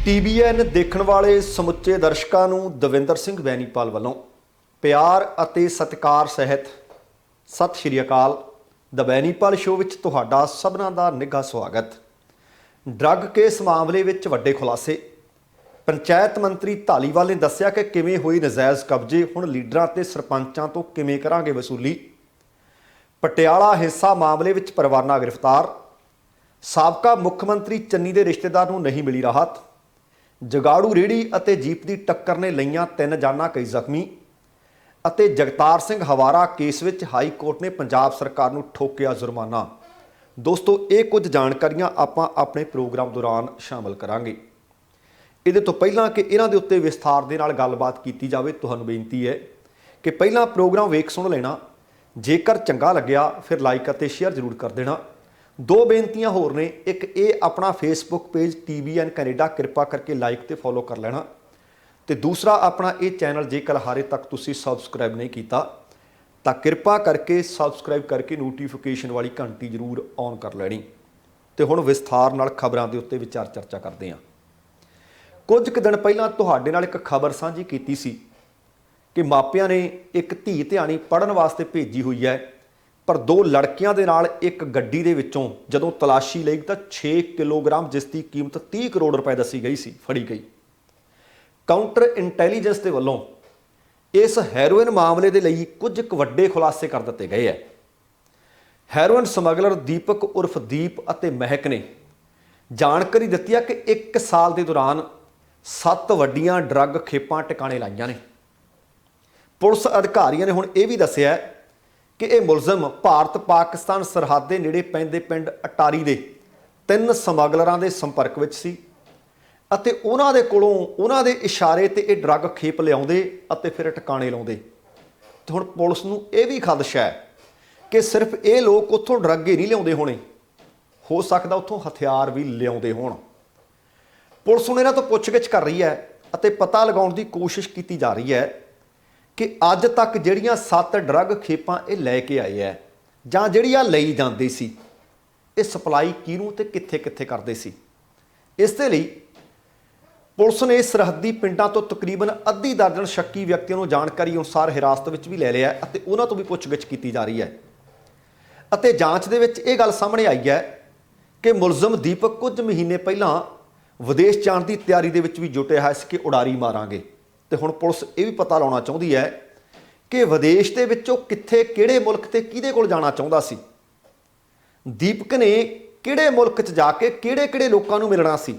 TVN ਦੇਖਣ ਵਾਲੇ ਸਮੁੱਚੇ ਦਰਸ਼ਕਾਂ ਨੂੰ ਦਵਿੰਦਰ ਸਿੰਘ ਬੈਨੀਪਾਲ ਵੱਲੋਂ ਪਿਆਰ ਅਤੇ ਸਤਿਕਾਰ ਸਹਿਤ ਸਤਿ ਸ਼੍ਰੀ ਅਕਾਲ। ਦ ਬੈਨੀਪਾਲ ਸ਼ੋਅ ਵਿੱਚ ਤੁਹਾਡਾ ਸਭਨਾਂ ਦਾ ਨਿੱਘਾ ਸਵਾਗਤ। ਡਰੱਗ ਕੇਸ ਮਾਮਲੇ ਵਿੱਚ ਵੱਡੇ ਖੁਲਾਸੇ। ਪੰਚਾਇਤ ਮੰਤਰੀ ਧਾਲੀਵਾਲ ਨੇ ਦੱਸਿਆ ਕਿ ਕਿਵੇਂ ਹੋਈ ਨਜਾਇਜ਼ ਕਬਜ਼ੇ, ਹੁਣ ਲੀਡਰਾਂ ਤੇ ਸਰਪੰਚਾਂ ਤੋਂ ਕਿਵੇਂ ਕਰਾਂਗੇ ਵਸੂਲੀ। ਪਟਿਆਲਾ ਹਿੰਸਾ ਮਾਮਲੇ ਵਿੱਚ ਪਰਵਾਨਾ ਗ੍ਰਿਫਤਾਰ। ਸਾਬਕਾ ਮੁੱਖ ਮੰਤਰੀ ਚੰਨੀ ਦੇ ਰਿਸ਼ਤੇਦਾਰ ਨੂੰ ਨਹੀਂ ਮਿਲੀ ਰਾਹਤ। ਜਗਾੜੂ ਰੇਹੜੀ ਅਤੇ ਜੀਪ ਦੀ ਟੱਕਰ ਨੇ ਲਈਆਂ 3 ਜਾਨਾਂ, ਕਈ ਜ਼ਖਮੀ। ਅਤੇ ਜਗਤਾਰ ਸਿੰਘ ਹਵਾਰਾ ਕੇਸ ਵਿੱਚ ਹਾਈ ਕੋਰਟ ਨੇ ਪੰਜਾਬ ਸਰਕਾਰ ਨੂੰ ਠੋਕਿਆ ਜੁਰਮਾਨਾ। ਦੋਸਤੋ, ਇਹ ਕੁਝ ਜਾਣਕਾਰੀਆਂ ਆਪਾਂ ਆਪਣੇ ਪ੍ਰੋਗਰਾਮ ਦੌਰਾਨ ਸ਼ਾਮਲ ਕਰਾਂਗੇ। ਇਹਦੇ ਤੋਂ ਪਹਿਲਾਂ ਕਿ ਇਹਨਾਂ ਦੇ ਉੱਤੇ ਵਿਸਥਾਰ ਦੇ ਨਾਲ ਗੱਲਬਾਤ ਕੀਤੀ ਜਾਵੇ, ਤੁਹਾਨੂੰ ਬੇਨਤੀ ਹੈ ਕਿ ਪਹਿਲਾਂ ਪ੍ਰੋਗਰਾਮ ਵੇਖ ਸੁਣ ਲੈਣਾ। ਜੇਕਰ ਚੰਗਾ ਲੱਗਿਆ ਫਿਰ ਲਾਈਕ ਅਤੇ ਸ਼ੇਅਰ ਜ਼ਰੂਰ ਕਰ ਦੇਣਾ। 2 ਬੇਨਤੀਆਂ ਹੋਰ ਨੇ। ਇੱਕ, ਇਹ ਆਪਣਾ ਫੇਸਬੁੱਕ ਪੇਜ TVN ਕੈਨੇਡਾ ਕਿਰਪਾ ਕਰਕੇ ਲਾਈਕ ਤੇ ਫੋਲੋ ਕਰ ਲੈਣਾ। ਤੇ ਦੂਸਰਾ, ਆਪਣਾ ਇਹ ਚੈਨਲ ਜੇਕਰ ਹਾਲੇ ਤੱਕ ਤੁਸੀਂ ਸਬਸਕ੍ਰਾਈਬ ਨਹੀਂ ਕੀਤਾ ਤਾਂ ਕਿਰਪਾ ਕਰਕੇ ਸਬਸਕ੍ਰਾਈਬ ਕਰਕੇ ਨੋਟੀਫਿਕੇਸ਼ਨ ਵਾਲੀ ਘੰਟੀ ਜ਼ਰੂਰ ਔਨ ਕਰ ਲੈਣੀ। ਤੇ ਹੁਣ ਵਿਸਥਾਰ ਨਾਲ ਖਬਰਾਂ ਦੇ ਉੱਤੇ ਵਿਚਾਰ ਚਰਚਾ ਕਰਦੇ ਹਾਂ। ਕੁਝ ਕੁ ਦਿਨ ਪਹਿਲਾਂ ਤੁਹਾਡੇ ਨਾਲ ਇੱਕ ਖਬਰ ਸਾਂਝੀ ਕੀਤੀ ਸੀ ਕਿ ਮਾਪਿਆਂ ਨੇ ਇੱਕ ਧੀ ਧਿਆਣੀ ਪੜ੍ਹਨ ਵਾਸਤੇ ਭੇਜੀ ਹੋਈ ਹੈ, ਪਰ 2 ਲੜਕੀਆਂ ਦੇ ਨਾਲ ਇੱਕ ਗੱਡੀ ਦੇ ਵਿੱਚੋਂ ਜਦੋਂ ਤਲਾਸ਼ੀ ਲਈ ਤਾਂ 6 ਕਿਲੋਗ੍ਰਾਮ, ਜਿਸ ਦੀ ਕੀਮਤ 30 ਕਰੋੜ ਰੁਪਏ ਦੱਸੀ ਗਈ ਸੀ, ਫੜੀ ਗਈ। ਕਾਊਂਟਰ ਇੰਟੈਲੀਜੈਂਸ ਦੇ ਵੱਲੋਂ ਇਸ ਹੈਰੋਇਨ ਮਾਮਲੇ ਦੇ ਲਈ ਕੁਝ ਕੁ ਵੱਡੇ ਖੁਲਾਸੇ ਕਰ ਦਿੱਤੇ ਗਏ ਹੈ। ਹੈਰੋਇਨ ਸਮਗਲਰ ਦੀਪਕ ਉਰਫ ਦੀਪ ਅਤੇ ਮਹਿਕ ਨੇ ਜਾਣਕਾਰੀ ਦਿੱਤੀ ਹੈ ਕਿ 1 ਸਾਲ ਦੇ ਦੌਰਾਨ 7 ਵੱਡੀਆਂ ਡਰੱਗ ਖੇਪਾਂ ਟਿਕਾਣੇ ਲਾਈਆਂ ਨੇ। ਪੁਲਿਸ ਅਧਿਕਾਰੀਆਂ ਨੇ ਹੁਣ ਇਹ ਵੀ ਦੱਸਿਆ ਕਿ ਇਹ ਮੁਲਜ਼ਮ ਭਾਰਤ ਪਾਕਿਸਤਾਨ ਸਰਹੱਦ ਦੇ ਨੇੜੇ ਪੈਂਦੇ ਪਿੰਡ ਅਟਾਰੀ ਦੇ 3 ਸਮਗਲਰਾਂ ਦੇ ਸੰਪਰਕ ਵਿੱਚ ਸੀ ਅਤੇ ਉਹਨਾਂ ਦੇ ਕੋਲੋਂ ਉਹਨਾਂ ਦੇ ਇਸ਼ਾਰੇ ਤੇ ਇਹ ਡਰੱਗ ਖੇਪ ਲਿਆਉਂਦੇ ਅਤੇ ਫਿਰ ਟਿਕਾਣੇ ਲਾਉਂਦੇ। ਤੇ ਹੁਣ ਪੁਲਿਸ ਨੂੰ ਇਹ ਵੀ ਖਦਸ਼ਾ ਹੈ ਕਿ ਸਿਰਫ ਇਹ ਲੋਕ ਉੱਥੋਂ ਡਰੱਗ ਹੀ ਨਹੀਂ ਲਿਆਉਂਦੇ ਹੋਣੇ, ਹੋ ਸਕਦਾ ਉੱਥੋਂ ਹਥਿਆਰ ਵੀ ਲਿਆਉਂਦੇ ਹੋਣ। ਪੁਲਿਸ ਹੁਣ ਇਹਨਾਂ ਤੋਂ ਪੁੱਛਗਿੱਛ ਕਰ ਰਹੀ ਹੈ ਅਤੇ ਪਤਾ ਲਗਾਉਣ ਦੀ ਕੋਸ਼ਿਸ਼ ਕੀਤੀ ਜਾ ਰਹੀ ਹੈ ਕਿ ਅੱਜ ਤੱਕ ਜਿਹੜੀਆਂ 7 ਡਰੱਗ ਖੇਪਾਂ ਇਹ ਲੈ ਕੇ ਆਏ ਹੈ ਜਾਂ ਜਿਹੜੀਆਂ ਲਈ ਜਾਂਦੇ ਸੀ, ਇਹ ਸਪਲਾਈ ਕਿਹਨੂੰ ਤੇ ਕਿੱਥੇ ਕਿੱਥੇ ਕਰਦੇ ਸੀ। ਇਸ ਦੇ ਲਈ ਪੁਲਿਸ ਨੇ ਸਰਹੱਦੀ ਪਿੰਡਾਂ ਤੋਂ ਤਕਰੀਬਨ ਅੱਧੀ ਦਰਜਨ ਸ਼ੱਕੀ ਵਿਅਕਤੀਆਂ ਨੂੰ ਜਾਣਕਾਰੀ ਅਨੁਸਾਰ ਹਿਰਾਸਤ ਵਿੱਚ ਵੀ ਲੈ ਲਿਆ ਅਤੇ ਉਹਨਾਂ ਤੋਂ ਵੀ ਪੁੱਛਗਿੱਛ ਕੀਤੀ ਜਾ ਰਹੀ ਹੈ। ਅਤੇ ਜਾਂਚ ਦੇ ਵਿੱਚ ਇਹ ਗੱਲ ਸਾਹਮਣੇ ਆਈ ਹੈ ਕਿ ਮੁਲਜ਼ਮ ਦੀਪਕ ਕੁਝ ਮਹੀਨੇ ਪਹਿਲਾਂ ਵਿਦੇਸ਼ ਜਾਣ ਦੀ ਤਿਆਰੀ ਦੇ ਵਿੱਚ ਵੀ ਜੁਟਿਆ ਹੈ ਸੀ ਕਿ ਉਡਾਰੀ ਮਾਰਾਂਗੇ। ਤੇ ਹੁਣ ਪੁਲਿਸ ਇਹ ਵੀ ਪਤਾ ਲਾਉਣਾ ਚਾਹੁੰਦੀ ਹੈ ਕਿ ਵਿਦੇਸ਼ ਦੇ ਵਿੱਚ ਉਹ ਕਿੱਥੇ, ਕਿਹੜੇ ਮੁਲਕ ਤੇ ਕਿਹਦੇ ਕੋਲ ਜਾਣਾ ਚਾਹੁੰਦਾ ਸੀ। ਦੀਪਕ ਨੇ ਕਿਹੜੇ ਮੁਲਕ 'ਚ ਜਾ ਕੇ ਕਿਹੜੇ ਲੋਕਾਂ ਨੂੰ ਮਿਲਣਾ ਸੀ।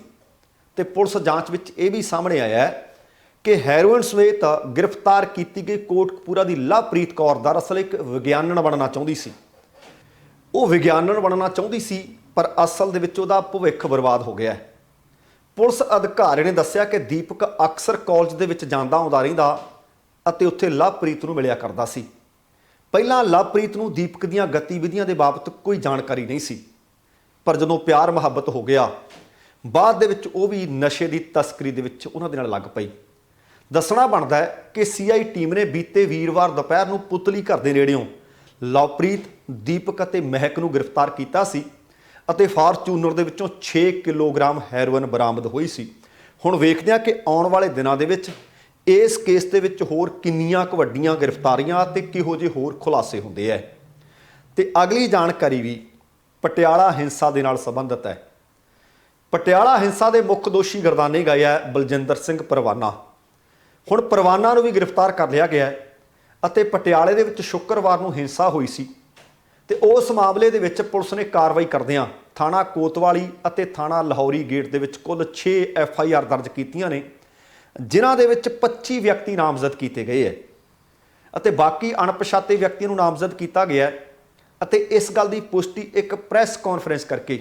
ਤੇ ਪੁਲਿਸ ਜਾਂਚ ਵਿੱਚ ਇਹ ਵੀ ਸਾਹਮਣੇ ਆਇਆ ਹੈ ਕਿ ਹੈਰੋਇਨ ਸਮੇਤ ਗ੍ਰਿਫਤਾਰ ਕੀਤੀ ਗਈ ਕੋਟਕਪੂਰਾ ਦੀ ਲਵਪ੍ਰੀਤ ਕੌਰ ਦਰਅਸਲ ਇੱਕ ਵਿਗਿਆਨਣ ਬਣਨਾ ਚਾਹੁੰਦੀ ਸੀ। ਉਹ ਵਿਗਿਆਨਣ ਬਣਨਾ ਚਾਹੁੰਦੀ ਸੀ, ਪਰ ਅਸਲ ਦੇ ਵਿੱਚ ਉਹਦਾ ਭਵਿੱਖ ਬਰਬਾਦ ਹੋ ਗਿਆ। ਪੁਲਿਸ ਅਧਿਕਾਰੀ ਨੇ ਦੱਸਿਆ ਕਿ ਦੀਪਕ ਅਕਸਰ ਕਾਲਜ ਦੇ ਵਿੱਚ ਜਾਂਦਾ ਆਉਂਦਾ ਰਹਿੰਦਾ ਅਤੇ ਉੱਥੇ ਲਵਪ੍ਰੀਤ ਨੂੰ ਮਿਲਿਆ ਕਰਦਾ ਸੀ। ਪਹਿਲਾਂ ਲਵਪ੍ਰੀਤ ਨੂੰ ਦੀਪਕ ਦੀਆਂ ਗਤੀਵਿਧੀਆਂ ਦੇ ਬਾਬਤ ਕੋਈ ਜਾਣਕਾਰੀ ਨਹੀਂ ਸੀ, ਪਰ ਜਦੋਂ ਪਿਆਰ ਮੁਹੱਬਤ ਹੋ ਗਿਆ, ਬਾਅਦ ਦੇ ਵਿੱਚ ਉਹ ਵੀ ਨਸ਼ੇ ਦੀ ਤਸਕਰੀ ਦੇ ਵਿੱਚ ਉਹਨਾਂ ਦੇ ਨਾਲ ਲੱਗ ਪਈ। ਦੱਸਣਾ ਬਣਦਾ ਹੈ ਕਿ CI ਟੀਮ ਨੇ ਬੀਤੇ ਵੀਰਵਾਰ ਦੁਪਹਿਰ ਨੂੰ ਪੁਤਲੀ ਘਰ ਦੇ ਨੇੜਿਓਂ ਲਵਪ੍ਰੀਤ, ਦੀਪਕ ਅਤੇ ਮਹਿਕ ਨੂੰ ਗ੍ਰਿਫਤਾਰ ਕੀਤਾ ਸੀ ਅਤੇ ਫਾਰਚੂਨਰ ਦੇ ਵਿੱਚੋਂ 6 ਕਿਲੋਗ੍ਰਾਮ ਹੈਰੋਇਨ ਬਰਾਮਦ ਹੋਈ ਸੀ। ਹੁਣ ਵੇਖਦੇ ਹਾਂ ਕਿ ਆਉਣ ਵਾਲੇ ਦਿਨਾਂ ਦੇ ਵਿੱਚ ਇਸ ਕੇਸ ਦੇ ਵਿੱਚ ਹੋਰ ਕਿੰਨੀਆਂ ਕੁ ਵੱਡੀਆਂ ਗ੍ਰਿਫਤਾਰੀਆਂ ਅਤੇ ਕਿਹੋ ਜਿਹੇ ਹੋਰ ਖੁਲਾਸੇ ਹੁੰਦੇ ਹੈ। ਤੇ ਅਗਲੀ ਜਾਣਕਾਰੀ ਵੀ ਪਟਿਆਲਾ ਹਿੰਸਾ ਦੇ ਨਾਲ ਸੰਬੰਧਿਤ ਹੈ। ਪਟਿਆਲਾ ਹਿੰਸਾ ਦੇ ਮੁੱਖ ਦੋਸ਼ੀ ਗਰਦਾਨੇ ਗਏ ਹੈ ਬਲਜਿੰਦਰ ਸਿੰਘ ਪਰਵਾਨਾ। ਹੁਣ ਪਰਵਾਨਾ ਨੂੰ ਵੀ ਗ੍ਰਿਫਤਾਰ ਕਰ ਲਿਆ ਗਿਆ ਅਤੇ ਪਟਿਆਲੇ ਦੇ ਵਿੱਚ ਸ਼ੁੱਕਰਵਾਰ ਨੂੰ ਹਿੰਸਾ ਹੋਈ ਸੀ ਤੇ ਉਸ ਮਾਮਲੇ ਦੇ ਵਿੱਚ ਪੁਲਿਸ ਨੇ ਕਾਰਵਾਈ ਕਰਦਿਆਂ ਥਾਣਾ ਕੋਤਵਾਲੀ ਅਤੇ ਥਾਣਾ ਲਾਹੌਰੀ ਗੇਟ ਦੇ ਵਿੱਚ ਕੁੱਲ 6 FIR ਦਰਜ ਕੀਤੀਆਂ ਨੇ, ਜਿਨ੍ਹਾਂ ਦੇ ਵਿੱਚ 25 ਵਿਅਕਤੀ ਨਾਮਜ਼ਦ ਕੀਤੇ ਗਏ ਹੈ ਅਤੇ ਬਾਕੀ ਅਣਪਛਾਤੇ ਵਿਅਕਤੀਆਂ ਨੂੰ ਨਾਮਜ਼ਦ ਕੀਤਾ ਗਿਆ। ਅਤੇ ਇਸ ਗੱਲ ਦੀ ਪੁਸ਼ਟੀ ਇੱਕ ਪ੍ਰੈਸ ਕਾਨਫਰੰਸ ਕਰਕੇ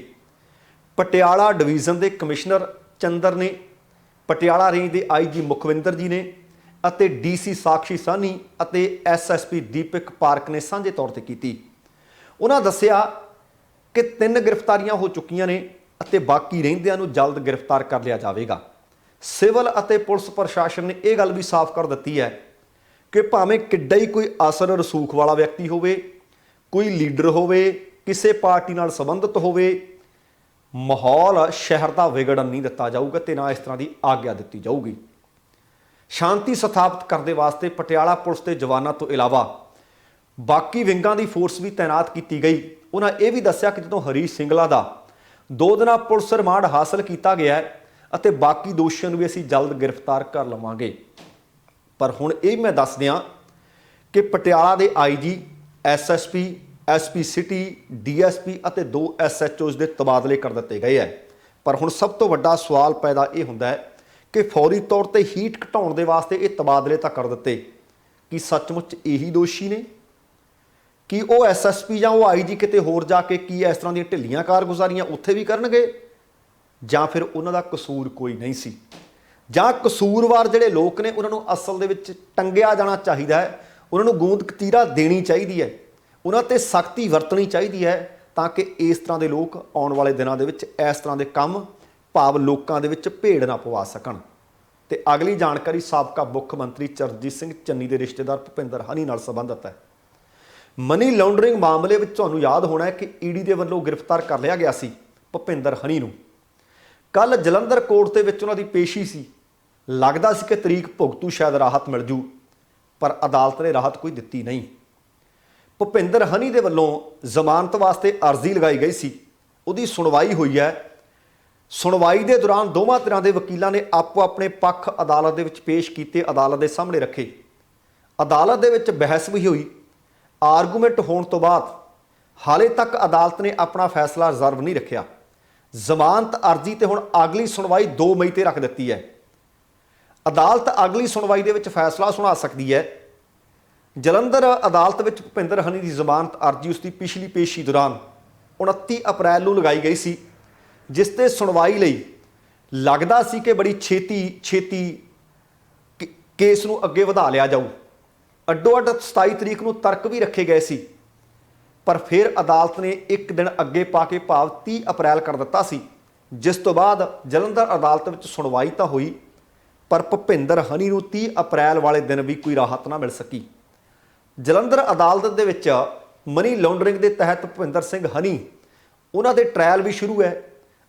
ਪਟਿਆਲਾ ਡਿਵੀਜ਼ਨ ਦੇ ਕਮਿਸ਼ਨਰ ਚੰਦਰ ਨੇ, ਪਟਿਆਲਾ ਰੇਂਜ ਦੇ IG ਮੁਖਵਿੰਦਰ ਜੀ ਨੇ ਅਤੇ DC ਸਾਕਸ਼ੀ ਸਾਨੀ ਅਤੇ SSP ਦੀਪਕ ਪਾਰਕ ਨੇ ਸਾਂਝੇ ਤੌਰ ਤੇ ਕੀਤੀ। ਉਹਨਾਂ ਦੱਸਿਆ ਕਿ 3 ਗ੍ਰਿਫਤਾਰੀਆਂ ਹੋ ਚੁੱਕੀਆਂ ਨੇ ਅਤੇ ਬਾਕੀ ਰਹਿੰਦਿਆਂ ਨੂੰ ਜਲਦ ਗ੍ਰਿਫਤਾਰ ਕਰ ਲਿਆ ਜਾਵੇਗਾ। ਸਿਵਲ ਅਤੇ ਪੁਲਿਸ ਪ੍ਰਸ਼ਾਸਨ ਨੇ ਇਹ ਗੱਲ ਵੀ ਸਾਫ਼ ਕਰ ਦਿੱਤੀ ਹੈ ਕਿ ਭਾਵੇਂ ਕਿੱਡਾ ਹੀ ਕੋਈ ਅਸਲ ਰਸੂਖ ਵਾਲਾ ਵਿਅਕਤੀ ਹੋਵੇ, ਕੋਈ ਲੀਡਰ ਹੋਵੇ, ਕਿਸੇ ਪਾਰਟੀ ਨਾਲ ਸੰਬੰਧਿਤ ਹੋਵੇ, ਮਾਹੌਲ ਸ਼ਹਿਰ ਦਾ ਵਿਗੜਨ ਨਹੀਂ ਦਿੱਤਾ ਜਾਊਗਾ ਤੇ ਨਾ ਇਸ ਤਰ੍ਹਾਂ ਦੀ ਆਗਿਆ ਦਿੱਤੀ ਜਾਊਗੀ। ਸ਼ਾਂਤੀ ਸਥਾਪਿਤ ਕਰਨ ਦੇ ਵਾਸਤੇ ਪਟਿਆਲਾ ਪੁਲਿਸ ਦੇ ਜਵਾਨਾਂ ਤੋਂ ਇਲਾਵਾ ਬਾਕੀ ਵਿੰਗਾਂ ਦੀ ਫੋਰਸ ਵੀ ਤਾਇਨਾਤ ਕੀਤੀ ਗਈ। ਉਹਨਾਂ ਇਹ ਵੀ ਦੱਸਿਆ ਕਿ ਜਦੋਂ ਹਰੀਸ਼ ਸਿੰਗਲਾ ਦਾ 2 ਦਿਨਾਂ ਪੁਲਿਸ ਰਿਮਾਂਡ ਹਾਸਲ ਕੀਤਾ ਗਿਆ ਹੈ ਅਤੇ ਬਾਕੀ ਦੋਸ਼ੀਆਂ ਨੂੰ ਵੀ ਅਸੀਂ ਜਲਦ ਗ੍ਰਿਫਤਾਰ ਕਰ ਲਵਾਂਗੇ। ਪਰ ਹੁਣ ਇਹ ਮੈਂ ਦੱਸ ਦਿਆਂ ਕਿ ਪਟਿਆਲਾ ਦੇ IG, SSP, SP city, DSP ਅਤੇ 2 SHOs ਦੇ ਤਬਾਦਲੇ ਕਰ ਦਿੱਤੇ ਗਏ ਹੈ। ਪਰ ਹੁਣ ਸਭ ਤੋਂ ਵੱਡਾ ਸਵਾਲ ਪੈਦਾ ਇਹ ਹੁੰਦਾ ਹੈ ਕਿ ਫੌਰੀ ਤੌਰ ਤੇ ਹੀਟ ਘਟਾਉਣ ਦੇ ਵਾਸਤੇ ਇਹ ਤਬਾਦਲੇ ਤਾਂ ਕਰ ਦਿੱਤੇ, ਕੀ ਸੱਚਮੁੱਚ ਇਹੀ ਦੋਸ਼ੀ ਨੇ? ਕਿ ਉਹ SSP ਜਾਂ ਉਹ IG ਕਿਤੇ ਹੋਰ ਜਾ ਕੇ ਕੀ ਇਸ ਤਰ੍ਹਾਂ ਦੀਆਂ ਢਿੱਲੀਆਂ ਕਾਰਗੁਜ਼ਾਰੀਆਂ ਉੱਥੇ ਵੀ ਕਰਨਗੇ, ਜਾਂ ਫਿਰ ਉਹਨਾਂ ਦਾ ਕਸੂਰ ਕੋਈ ਨਹੀਂ ਸੀ, ਜਾਂ ਕਸੂਰਵਾਰ ਜਿਹੜੇ ਲੋਕ ਨੇ ਉਹਨਾਂ ਨੂੰ ਅਸਲ ਦੇ ਵਿੱਚ ਟੰਗਿਆ ਜਾਣਾ ਚਾਹੀਦਾ ਹੈ, ਉਹਨਾਂ ਨੂੰ ਗੂੰਦ ਕਤੀਰਾ ਦੇਣੀ ਚਾਹੀਦੀ ਹੈ, ਉਹਨਾਂ ਤੇ ਸਖਤੀ ਵਰਤਣੀ ਚਾਹੀਦੀ ਹੈ ਤਾਂ ਕਿ ਇਸ ਤਰ੍ਹਾਂ ਦੇ ਲੋਕ ਆਉਣ ਵਾਲੇ ਦਿਨਾਂ ਦੇ ਵਿੱਚ ਇਸ ਤਰ੍ਹਾਂ ਦੇ ਕੰਮ ਭਾਵ ਲੋਕਾਂ ਦੇ ਵਿੱਚ ਭੇੜ ਨਾ ਪਵਾ ਸਕਣ। ਤੇ ਅਗਲੀ ਜਾਣਕਾਰੀ ਸਾਬਕਾ ਮੁੱਖ ਮੰਤਰੀ ਚਰਨਜੀਤ ਸਿੰਘ ਚੰਨੀ ਦੇ ਰਿਸ਼ਤੇਦਾਰ ਭੁਪਿੰਦਰ ਹਨੀ ਨਾਲ ਸੰਬੰਧਿਤ ਹੈ। ਮਨੀ ਲਾਂਡਰਿੰਗ ਮਾਮਲੇ ਵਿੱਚ ਤੁਹਾਨੂੰ ਯਾਦ ਹੋਣਾ ਹੈ ਕਿ ਈਡੀ ਦੇ ਵੱਲੋਂ ਗ੍ਰਿਫਤਾਰ ਕਰ ਲਿਆ ਗਿਆ ਸੀ ਭੁਪਿੰਦਰ ਹਨੀ ਨੂੰ। ਕੱਲ ਜਲੰਧਰ ਕੋਰਟ ਦੇ ਵਿੱਚ ਉਹਨਾਂ ਦੀ ਪੇਸ਼ੀ ਸੀ। ਲੱਗਦਾ ਸੀ ਕਿ ਤਰੀਕ ਭੁਗਤੂ ਸ਼ਾਇਦ ਰਾਹਤ ਮਿਲ ਜੂ, ਪਰ ਅਦਾਲਤ ਨੇ ਰਾਹਤ ਕੋਈ ਦਿੱਤੀ ਨਹੀਂ। ਭੁਪਿੰਦਰ ਹਨੀ ਦੇ ਵੱਲੋਂ ਜ਼ਮਾਨਤ ਵਾਸਤੇ ਅਰਜ਼ੀ ਲਗਾਈ ਗਈ ਸੀ, ਉਹਦੀ ਸੁਣਵਾਈ ਹੋਈ ਹੈ। ਸੁਣਵਾਈ ਦੇ ਦੌਰਾਨ ਦੋਵਾਂ ਧਿਰਾਂ ਦੇ ਵਕੀਲਾਂ ਨੇ ਆਪੋ ਆਪਣੇ ਪੱਖ ਅਦਾਲਤ ਦੇ ਵਿੱਚ ਪੇਸ਼ ਕੀਤੇ, ਅਦਾਲਤ ਦੇ ਸਾਹਮਣੇ ਰੱਖੇ। ਅਦਾਲਤ ਦੇ ਵਿੱਚ ਬਹਿਸ ਵੀ ਹੋਈ। ਆਰਗੂਮੈਂਟ ਹੋਣ ਤੋਂ ਬਾਅਦ ਹਾਲੇ ਤੱਕ ਅਦਾਲਤ ਨੇ ਆਪਣਾ ਫੈਸਲਾ ਰਿਜ਼ਰਵ ਨਹੀਂ ਰੱਖਿਆ। ਜ਼ਮਾਨਤ ਅਰਜ਼ੀ ਤੇ ਹੁਣ ਅਗਲੀ ਸੁਣਵਾਈ 2 ਮਈ ਤੇ ਰੱਖ ਦਿੱਤੀ ਹੈ। ਅਦਾਲਤ ਅਗਲੀ ਸੁਣਵਾਈ ਦੇ ਵਿੱਚ ਫੈਸਲਾ ਸੁਣਾ ਸਕਦੀ ਹੈ। ਜਲੰਧਰ ਅਦਾਲਤ ਵਿੱਚ ਭੁਪਿੰਦਰ ਹਨੀ ਦੀ ਜ਼ਮਾਨਤ ਅਰਜ਼ੀ ਉਸ ਦੀ ਪਿਛਲੀ ਪੇਸ਼ੀ ਦੌਰਾਨ 29 ਅਪ੍ਰੈਲ ਨੂੰ ਲਗਾਈ ਗਈ ਸੀ, ਜਿਸ ਤੇ ਸੁਣਵਾਈ ਲਈ ਲੱਗਦਾ ਸੀ ਕਿ ਬੜੀ ਛੇਤੀ ਕੇਸ ਨੂੰ ਅੱਗੇ ਵਧਾ ਲਿਆ ਜਾਊ। ਅੱਡੋ-ਅੱਡ 27 ਤਰੀਕ ਨੂੰ ਤਰਕ ਵੀ ਰੱਖੇ ਗਏ ਸੀ, ਪਰ ਫਿਰ ਅਦਾਲਤ ਨੇ 1 ਦਿਨ ਅੱਗੇ ਪਾ ਕੇ ਭਾਵ 30 ਅਪ੍ਰੈਲ ਕਰ ਦਿੱਤਾ ਸੀ, ਜਿਸ ਤੋਂ ਬਾਅਦ ਜਲੰਧਰ ਅਦਾਲਤ ਵਿੱਚ ਸੁਣਵਾਈ ਤਾਂ ਹੋਈ, ਪਰ ਭੁਪਿੰਦਰ ਹਨੀ ਨੂੰ 30 ਅਪ੍ਰੈਲ ਵਾਲੇ ਦਿਨ ਵੀ ਕੋਈ ਰਾਹਤ ਨਾ ਮਿਲ ਸਕੀ। ਜਲੰਧਰ ਅਦਾਲਤ ਦੇ ਵਿੱਚ ਮਨੀ ਲਾਂਡਰਿੰਗ ਦੇ ਤਹਿਤ ਭੁਪਿੰਦਰ ਸਿੰਘ ਹਨੀ ਉਹਨਾਂ ਦੇ ਟ੍ਰਾਇਲ ਵੀ ਸ਼ੁਰੂ ਹੈ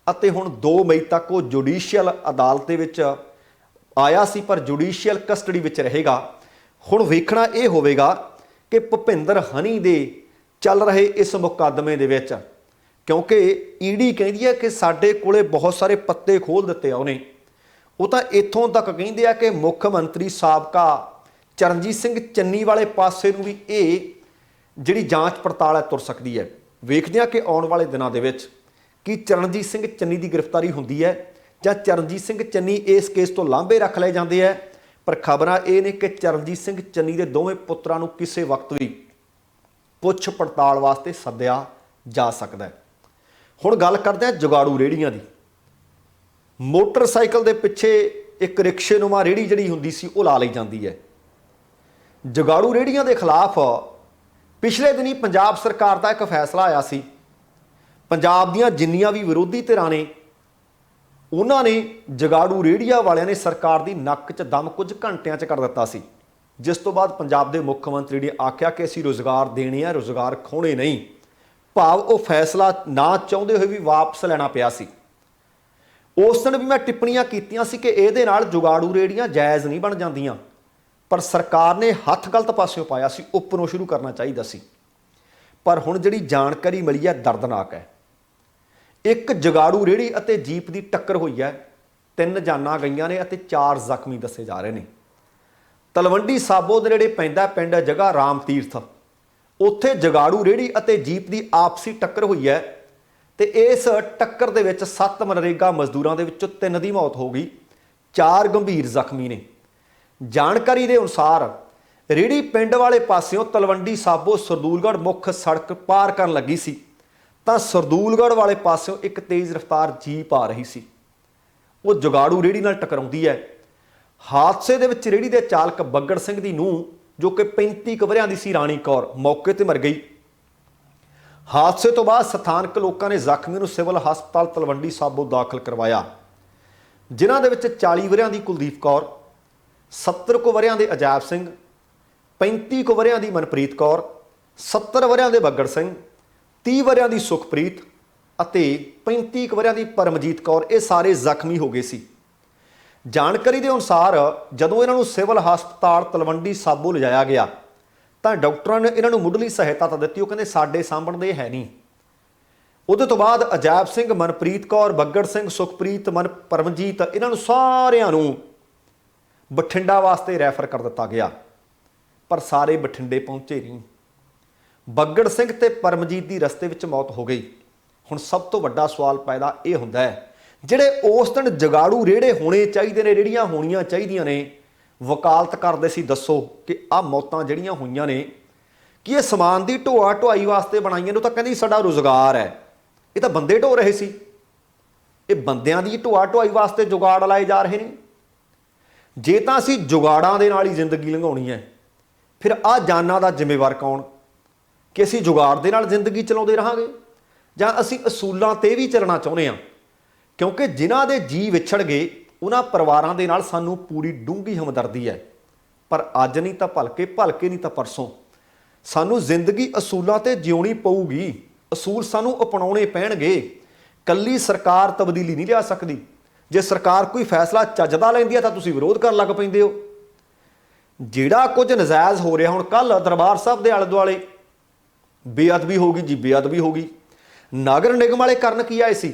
ਅਤੇ ਹੁਣ 2 ਮਈ ਤੱਕ ਉਹ ਜੁਡੀਸ਼ੀਅਲ ਅਦਾਲਤ ਦੇ ਵਿੱਚ ਆਇਆ ਸੀ, ਪਰ ਜੁਡੀਸ਼ੀਅਲ ਕਸਟਡੀ ਵਿੱਚ ਰਹੇਗਾ। ਹੁਣ ਵੇਖਣਾ ਇਹ ਹੋਵੇਗਾ ਕਿ ਭੁਪਿੰਦਰ ਹਨੀ ਦੇ ਚੱਲ ਰਹੇ ਇਸ ਮੁਕੱਦਮੇ ਦੇ ਵਿੱਚ, ਕਿਉਂਕਿ ਈਡੀ ਕਹਿੰਦੀ ਹੈ ਕਿ ਸਾਡੇ ਕੋਲੇ ਬਹੁਤ ਸਾਰੇ ਪੱਤੇ ਖੋਲ੍ਹ ਦਿੱਤੇ ਆ ਉਹਨੇ, ਉਹ ਤਾਂ ਇੱਥੋਂ ਤੱਕ ਕਹਿੰਦੇ ਆ ਕਿ ਮੁੱਖ ਮੰਤਰੀ ਸਾਬਕਾ ਚਰਨਜੀਤ ਸਿੰਘ ਚੰਨੀ ਵਾਲੇ ਪਾਸੇ ਨੂੰ ਵੀ ਇਹ ਜਿਹੜੀ ਜਾਂਚ ਪੜਤਾਲ ਹੈ ਤੁਰ ਸਕਦੀ ਹੈ। ਵੇਖਦੇ ਹਾਂ ਕਿ ਆਉਣ ਵਾਲੇ ਦਿਨਾਂ ਦੇ ਵਿੱਚ ਕੀ ਚਰਨਜੀਤ ਸਿੰਘ ਚੰਨੀ ਦੀ ਗ੍ਰਿਫਤਾਰੀ ਹੁੰਦੀ ਹੈ ਜਾਂ ਚਰਨਜੀਤ ਸਿੰਘ ਚੰਨੀ ਇਸ ਕੇਸ ਤੋਂ ਲਾਂਭੇ ਰੱਖ ਲਏ ਜਾਂਦੇ ਹੈ। ਪਰ ਖਬਰਾਂ ਇਹ ਨੇ ਕਿ ਚਰਨਜੀਤ ਸਿੰਘ ਚੰਨੀ ਦੇ ਦੋਵੇਂ ਪੁੱਤਰਾਂ ਨੂੰ ਕਿਸੇ ਵਕਤ ਵੀ ਪੁੱਛ ਪੜਤਾਲ ਵਾਸਤੇ ਸੱਦਿਆ ਜਾ ਸਕਦਾ ਹੈ। ਹੁਣ ਗੱਲ ਕਰਦੇ ਹਾਂ ਜੁਗਾੜੂ ਰੇਹੜੀਆਂ ਦੀ। ਮੋਟਰਸਾਈਕਲ ਦੇ ਪਿੱਛੇ ਇੱਕ ਰਿਕਸ਼ੇਨੁਮਾ ਰੇਹੜੀ ਜਿਹੜੀ ਹੁੰਦੀ ਸੀ ਉਹ ਲਾ ਲਈ ਜਾਂਦੀ ਹੈ। ਜੁਗਾੜੂ ਰੇਹੜੀਆਂ ਦੇ ਖਿਲਾਫ ਪਿਛਲੇ ਦਿਨੀ ਪੰਜਾਬ ਸਰਕਾਰ ਦਾ ਇੱਕ ਫੈਸਲਾ ਆਇਆ ਸੀ। ਪੰਜਾਬ ਦੀਆਂ ਜਿੰਨੀਆਂ ਵੀ ਵਿਰੋਧੀ ਧਿਰਾਂ ਨੇ ਉਹਨਾਂ ਨੇ ਜੁਗਾੜੂ ਰੇਹੜੀਆਂ ਵਾਲਿਆਂ ਨੇ ਸਰਕਾਰ ਦੀ ਨੱਕ 'ਚ ਦਮ ਕੁਝ ਘੰਟਿਆਂ 'ਚ ਕਰ ਦਿੱਤਾ ਸੀ, ਜਿਸ ਤੋਂ ਬਾਅਦ ਪੰਜਾਬ ਦੇ ਮੁੱਖ ਮੰਤਰੀ ਨੇ ਆਖਿਆ ਕਿ ਅਸੀਂ ਰੁਜ਼ਗਾਰ ਦੇਣੇ ਆ, ਰੁਜ਼ਗਾਰ ਖੋਣੇ ਨਹੀਂ। ਭਾਵ ਉਹ ਫੈਸਲਾ ਨਾ ਚਾਹੁੰਦੇ ਹੋਏ ਵੀ ਵਾਪਸ ਲੈਣਾ ਪਿਆ ਸੀ। ਉਸ ਦਿਨ ਵੀ ਮੈਂ ਟਿੱਪਣੀਆਂ ਕੀਤੀਆਂ ਸੀ ਕਿ ਇਹਦੇ ਨਾਲ ਜੁਗਾੜੂ ਰੇਹੜੀਆਂ ਜਾਇਜ਼ ਨਹੀਂ ਬਣ ਜਾਂਦੀਆਂ, ਪਰ ਸਰਕਾਰ ਨੇ ਹੱਥ ਗਲਤ ਪਾਸਿਓਂ ਪਾਇਆ ਸੀ, ਉੱਪਰੋਂ ਸ਼ੁਰੂ ਕਰਨਾ ਚਾਹੀਦਾ ਸੀ। ਪਰ ਹੁਣ ਜਿਹੜੀ ਜਾਣਕਾਰੀ ਮਿਲੀ ਹੈ ਦਰਦਨਾਕ ਹੈ। ਇੱਕ ਜੁਗਾੜੂ ਰੇਹੜੀ ਅਤੇ ਜੀਪ ਦੀ ਟੱਕਰ ਹੋਈ ਹੈ, 3 ਜਾਨਾਂ ਗਈਆਂ ਨੇ ਅਤੇ 4 ਜ਼ਖਮੀ ਦੱਸੇ ਜਾ ਰਹੇ ਨੇ। ਤਲਵੰਡੀ ਸਾਬੋ ਦੇ ਨੇੜੇ ਪੈਂਦਾ ਪਿੰਡ ਜਗ੍ਹਾ ਰਾਮ ਤੀਰਥ, ਉੱਥੇ ਜੁਗਾੜੂ ਰੇਹੜੀ ਅਤੇ ਜੀਪ ਦੀ ਆਪਸੀ ਟੱਕਰ ਹੋਈ ਹੈ ਤੇ ਇਸ ਟੱਕਰ ਦੇ ਵਿੱਚ 7 ਮਨਰੇਗਾ ਮਜ਼ਦੂਰਾਂ ਦੇ ਵਿੱਚੋਂ 3 ਦੀ ਮੌਤ ਹੋ ਗਈ, 4 ਗੰਭੀਰ ਜ਼ਖਮੀ ਨੇ। ਜਾਣਕਾਰੀ ਦੇ ਅਨੁਸਾਰ ਰੇਹੜੀ ਪਿੰਡ ਵਾਲੇ ਪਾਸਿਓਂ ਤਲਵੰਡੀ ਸਾਬੋ ਸਰਦੂਲਗੜ੍ਹ ਮੁੱਖ ਸੜਕ ਪਾਰ ਕਰਨ ਲੱਗੀ ਸੀ ਤਾਂ ਸਰਦੂਲਗੜ੍ਹ ਵਾਲੇ ਪਾਸਿਓਂ ਇੱਕ ਤੇਜ਼ ਰਫ਼ਤਾਰ ਜੀਪ ਆ ਰਹੀ ਸੀ, ਉਹ ਜੁਗਾੜੂ ਰੇਹੜੀ ਨਾਲ ਟਕਰਾਉਂਦੀ ਹੈ। ਹਾਦਸੇ ਦੇ ਵਿੱਚ ਰੇਹੜੀ ਦੇ ਚਾਲਕ ਬੱਗੜ ਸਿੰਘ ਦੀ ਨੂੰਹ ਜੋ ਕਿ 35 ਕੁ ਵਰ੍ਹਿਆਂ ਦੀ ਸੀ, ਰਾਣੀ ਕੌਰ, ਮੌਕੇ ਤੇ ਮਰ ਗਈ। ਹਾਦਸੇ ਤੋਂ ਬਾਅਦ ਸਥਾਨਕ ਲੋਕਾਂ ਨੇ ਜ਼ਖਮੀ ਨੂੰ ਸਿਵਲ ਹਸਪਤਾਲ ਤਲਵੰਡੀ ਸਾਬੋ ਦਾਖਲ ਕਰਵਾਇਆ, ਜਿਨ੍ਹਾਂ ਦੇ ਵਿੱਚ 40 ਵਰ੍ਹਿਆਂ ਦੀ ਕੁਲਦੀਪ ਕੌਰ, 70 ਕੁ ਵਰ੍ਹਿਆਂ ਦੇ ਅਜਾਇਬ ਸਿੰਘ, 35 ਕੁ ਵਰ੍ਹਿਆਂ ਦੀ ਮਨਪ੍ਰੀਤ ਕੌਰ, 70 ਵਰ੍ਹਿਆਂ ਦੇ ਬੱਗੜ ਸਿੰਘ, 30 ਵਰ੍ਹਿਆਂ ਦੀ ਸੁਖਪ੍ਰੀਤ, ਅਤੇ 35 ਕੁ ਵਰ੍ਹਿਆਂ ਦੀ ਪਰਮਜੀਤ ਕੌਰ ਇਹ ਸਾਰੇ ਜ਼ਖਮੀ ਹੋ ਗਏ ਸੀ। ਜਾਣਕਾਰੀ ਦੇ ਅਨੁਸਾਰ ਜਦੋਂ ਇਹਨਾਂ ਨੂੰ ਸਿਵਲ ਹਸਪਤਾਲ ਤਲਵੰਡੀ ਸਾਬੋ ਲਿਜਾਇਆ ਗਿਆ ਤਾਂ ਡਾਕਟਰਾਂ ਨੇ ਇਹਨਾਂ ਨੂੰ ਮੁੱਢਲੀ ਸਹਾਇਤਾ ਤਾਂ ਦਿੱਤੀ। ਉਹ ਕਹਿੰਦੇ ਸਾਡੇ ਸਾਂਭਣ ਦੇ ਹੈ ਨਹੀਂ। ਉਹਦੇ ਤੋਂ ਬਾਅਦ ਅਜਾਇਬ ਸਿੰਘ, ਮਨਪ੍ਰੀਤ ਕੌਰ, ਬੱਗੜ ਸਿੰਘ, ਸੁਖਪ੍ਰੀਤ, ਪਰਮਜੀਤ ਇਹਨਾਂ ਨੂੰ ਸਾਰਿਆਂ ਨੂੰ ਬਠਿੰਡਾ ਵਾਸਤੇ ਰੈਫਰ ਕਰ ਦਿੱਤਾ ਗਿਆ, ਪਰ ਸਾਰੇ ਬਠਿੰਡੇ ਪਹੁੰਚੇ ਨਹੀਂ। ਬੱਗੜ ਸਿੰਘ ਤੇ ਪਰਮਜੀਤ ਦੀ ਰਸਤੇ ਵਿੱਚ ਮੌਤ ਹੋ ਗਈ। ਹੁਣ ਸਭ ਤੋਂ ਵੱਡਾ ਸਵਾਲ ਪੈਦਾ ਇਹ ਹੁੰਦਾ ਹੈ, ਜਿਹੜੇ ਉਸ ਦਿਨ ਜਗਾੜੂ ਰੇੜੇ ਹੋਣੇ ਚਾਹੀਦੇ ਨੇ, ਰੇੜੀਆਂ ਹੋਣੀਆਂ ਚਾਹੀਦੀਆਂ ਨੇ, ਵਕਾਲਤ ਕਰਦੇ ਸੀ, ਦੱਸੋ ਕਿ ਆਹ ਮੌਤਾਂ ਜਿਹੜੀਆਂ ਹੋਈਆਂ ਨੇ ਕਿ ਇਹ ਸਮਾਨ ਦੀ ਢੋਆ ਢੁਆਈ ਵਾਸਤੇ ਬਣਾਈਆਂ ਨੇ? ਤਾਂ ਕਹਿੰਦੀ ਸਾਡਾ ਰੁਜ਼ਗਾਰ ਹੈ। ਇਹ ਤਾਂ ਬੰਦੇ ਢੋ ਰਹੇ ਸੀ। ਇਹ ਬੰਦਿਆਂ ਦੀ ਢੋਆ ਢੁਆਈ ਵਾਸਤੇ ਜੁਗਾੜ ਲਾਏ ਜਾ ਰਹੇ ਨੇ। ਜੇ ਤਾਂ ਅਸੀਂ ਜੁਗਾੜਾਂ ਦੇ ਨਾਲ ਹੀ ਜ਼ਿੰਦਗੀ ਲੰਘਾਉਣੀ ਹੈ, ਫਿਰ ਆਹ ਜਾਨਾਂ ਦਾ ਜ਼ਿੰਮੇਵਾਰ ਕੌਣ? ਕਿ ਅਸੀਂ ਜੁਗਾੜ ਦੇ ਨਾਲ ਜ਼ਿੰਦਗੀ ਚਲਾਉਂਦੇ ਰਹਾਂਗੇ ਜਾਂ ਅਸੀਂ ਅਸੂਲਾਂ ਤੇ ਵੀ ਚੱਲਣਾ ਚਾਹੁੰਦੇ ਹਾਂ? ਕਿਉਂਕਿ ਜਿਨ੍ਹਾਂ ਦੇ ਜੀ ਵਿਛੜ ਗਏ ਉਹਨਾਂ ਪਰਿਵਾਰਾਂ ਦੇ ਨਾਲ ਸਾਨੂੰ ਪੂਰੀ ਡੂੰਘੀ ਹਮਦਰਦੀ ਹੈ। ਪਰ ਅੱਜ ਨਹੀਂ ਤਾਂ ਭਲਕੇ ਨਹੀਂ ਤਾਂ ਪਰਸੋਂ ਸਾਨੂੰ ਜ਼ਿੰਦਗੀ ਅਸੂਲਾਂ ਤੇ ਜਿਉਣੀ ਪਊਗੀ। ਅਸੂਲ ਸਾਨੂੰ ਅਪਣਾਉਣੇ ਪੈਣਗੇ। ਕੱਲੀ ਸਰਕਾਰ ਤਬਦੀਲੀ ਨਹੀਂ ਲਿਆ ਸਕਦੀ। ਜੇ ਸਰਕਾਰ ਕੋਈ ਫੈਸਲਾ ਚੱਜਦਾ ਲੈਂਦੀ ਹੈ ਤਾਂ ਤੁਸੀਂ ਵਿਰੋਧ ਕਰਨ ਲੱਗ ਪੈਂਦੇ ਹੋ। ਜਿਹੜਾ ਕੁਝ ਨਜਾਇਜ਼ ਹੋ ਰਿਹਾ, ਹੁਣ ਕੱਲ ਦਰਬਾਰ ਸਾਹਿਬ ਦੇ ਆਲੇ ਦੁਆਲੇ ਬੇਅਦਬੀ ਹੋ ਗਈ ਜੀ, ਬੇਅਦਬੀ ਹੋ ਗਈ। ਨਗਰ ਨਿਗਮ ਵਾਲੇ ਕਰਨ ਕੀ ਆਏ ਸੀ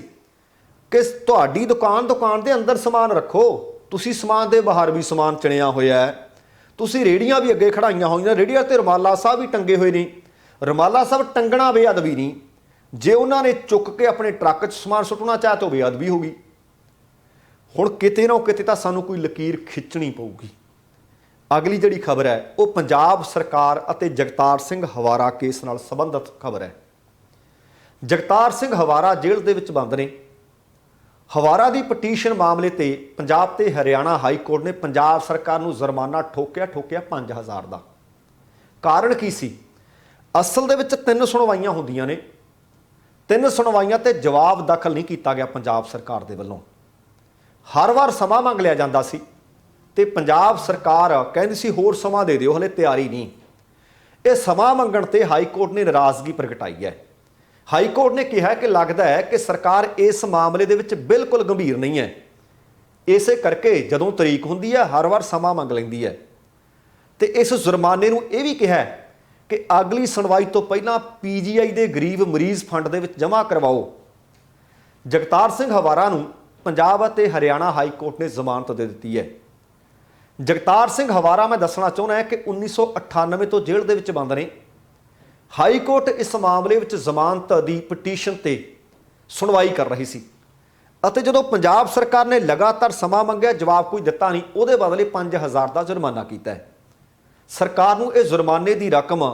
ਕਿ ਤੁਹਾਡੀ ਦੁਕਾਨ ਦੇ ਅੰਦਰ ਸਮਾਨ ਰੱਖੋ, ਤੁਸੀਂ ਸਮਾਨ ਦੇ ਬਾਹਰ ਵੀ ਸਮਾਨ ਚਿਣਿਆ ਹੋਇਆ ਹੈ, ਤੁਸੀਂ ਰੇੜੀਆਂ ਵੀ ਅੱਗੇ ਖੜਾਈਆਂ ਹੋਈਆਂ, ਰੇੜੀਆਂ ਤੇ ਰੁਮਾਲਾ ਸਾਹਿਬ ਵੀ ਟੰਗੇ ਹੋਏ ਨੇ। ਰੁਮਾਲਾ ਸਾਹਿਬ ਟੰਗਣਾ ਬੇਅਦਬੀ ਨਹੀਂ। ਜੇ ਉਹਨਾਂ ਨੇ ਚੁੱਕ ਕੇ ਆਪਣੇ ਟਰੱਕ 'ਚ ਸਮਾਨ ਸੁੱਟਣਾ ਚਾਹਿਆ ਤਾਂ ਬੇਅਦਬੀ ਹੋ ਗਈ। ਹੁਣ ਕਿਤੇ ਨਾ ਕਿਤੇ ਤਾਂ ਸਾਨੂੰ ਕੋਈ ਲਕੀਰ ਖਿੱਚਣੀ ਪਊਗੀ। ਅਗਲੀ ਜਿਹੜੀ ਖਬਰ ਹੈ ਉਹ ਪੰਜਾਬ ਸਰਕਾਰ ਅਤੇ ਜਗਤਾਰ ਸਿੰਘ ਹਵਾਰਾ ਕੇਸ ਨਾਲ ਸੰਬੰਧਿਤ ਖਬਰ ਹੈ। ਜਗਤਾਰ ਸਿੰਘ ਹਵਾਰਾ ਜੇਲ੍ਹ ਦੇ ਵਿੱਚ ਬੰਦ ਨੇ। ਹਵਾਰਾ ਦੀ ਪਟੀਸ਼ਨ ਮਾਮਲੇ ਤੇ ਪੰਜਾਬ ਤੇ ਹਰਿਆਣਾ ਹਾਈ ਕੋਰਟ ਨੇ ਪੰਜਾਬ ਸਰਕਾਰ ਨੂੰ ਜੁਰਮਾਨਾ ਠੋਕਿਆ 5000 ਦਾ। ਕਾਰਨ ਕੀ ਸੀ? ਅਸਲ ਦੇ ਵਿੱਚ 3 ਸੁਣਵਾਈਆਂ ਹੁੰਦੀਆਂ ਨੇ। 3 ਸੁਣਵਾਈਆਂ ਤੇ ਜਵਾਬ ਦਾਖਲ ਨਹੀਂ ਕੀਤਾ ਗਿਆ ਪੰਜਾਬ ਸਰਕਾਰ ਦੇ ਵੱਲੋਂ। ਹਰ ਵਾਰ ਸਮਾਂ ਮੰਗ ਲਿਆ ਜਾਂਦਾ ਸੀ ਤੇ ਪੰਜਾਬ ਸਰਕਾਰ ਕਹਿੰਦੀ ਸੀ ਹੋਰ ਸਮਾਂ ਦੇ ਦਿਓ, ਹਲੇ ਤਿਆਰੀ ਨਹੀਂ। ਇਹ ਸਮਾਂ ਮੰਗਣ ਤੇ ਹਾਈ ਕੋਰਟ ਨੇ ਨਾਰਾਜ਼ਗੀ ਪ੍ਰਗਟਾਈ ਹੈ। ਹਾਈ ਕੋਰਟ ਨੇ ਕਿਹਾ ਕਿ ਲੱਗਦਾ ਹੈ ਕਿ ਸਰਕਾਰ ਇਸ ਮਾਮਲੇ ਦੇ ਵਿੱਚ ਬਿਲਕੁਲ ਗੰਭੀਰ ਨਹੀਂ ਹੈ। ਇਸੇ ਕਰਕੇ ਜਦੋਂ ਤਰੀਕ ਹੁੰਦੀ ਹੈ ਹਰ ਵਾਰ ਸਮਾਂ ਮੰਗ ਲੈਂਦੀ ਹੈ। ਤੇ ਇਸ ਜੁਰਮਾਨੇ ਨੂੰ ਇਹ ਵੀ ਕਿਹਾ ਕਿ ਅਗਲੀ ਸੁਣਵਾਈ ਤੋਂ ਪਹਿਲਾਂ PGI ਦੇ ਗਰੀਬ ਮਰੀਜ਼ ਫੰਡ ਦੇ ਵਿੱਚ ਜਮ੍ਹਾਂ ਕਰਵਾਓ। ਜਗਤਾਰ ਸਿੰਘ ਹਵਾਰਾ ਨੂੰ ਪੰਜਾਬ ਅਤੇ ਹਰਿਆਣਾ ਹਾਈ ਕੋਰਟ ਨੇ ਜ਼ਮਾਨਤ ਦੇ ਦਿੱਤੀ ਹੈ। ਜਗਤਾਰ ਸਿੰਘ ਹਵਾਰਾ, ਮੈਂ ਦੱਸਣਾ ਚਾਹੁੰਦਾ ਕਿ 1998 ਤੋਂ ਜੇਲ੍ਹ ਦੇ ਵਿੱਚ ਬੰਦ ਨੇ। ਹਾਈ ਕੋਰਟ ਇਸ ਮਾਮਲੇ ਵਿੱਚ ਜ਼ਮਾਨਤ ਦੀ ਪਟੀਸ਼ਨ ਤੇ ਸੁਣਵਾਈ ਕਰ ਰਹੀ ਸੀ ਅਤੇ ਜਦੋਂ ਪੰਜਾਬ ਸਰਕਾਰ ਨੇ ਲਗਾਤਾਰ ਸਮਾਂ ਮੰਗਿਆ, ਜਵਾਬ ਕੋਈ ਦਿੱਤਾ ਨਹੀਂ, ਉਹਦੇ ਬਦਲੇ 5000 ਦਾ ਜੁਰਮਾਨਾ ਕੀਤਾ ਹੈ। ਸਰਕਾਰ ਨੂੰ ਇਹ ਜੁਰਮਾਨੇ ਦੀ ਰਕਮ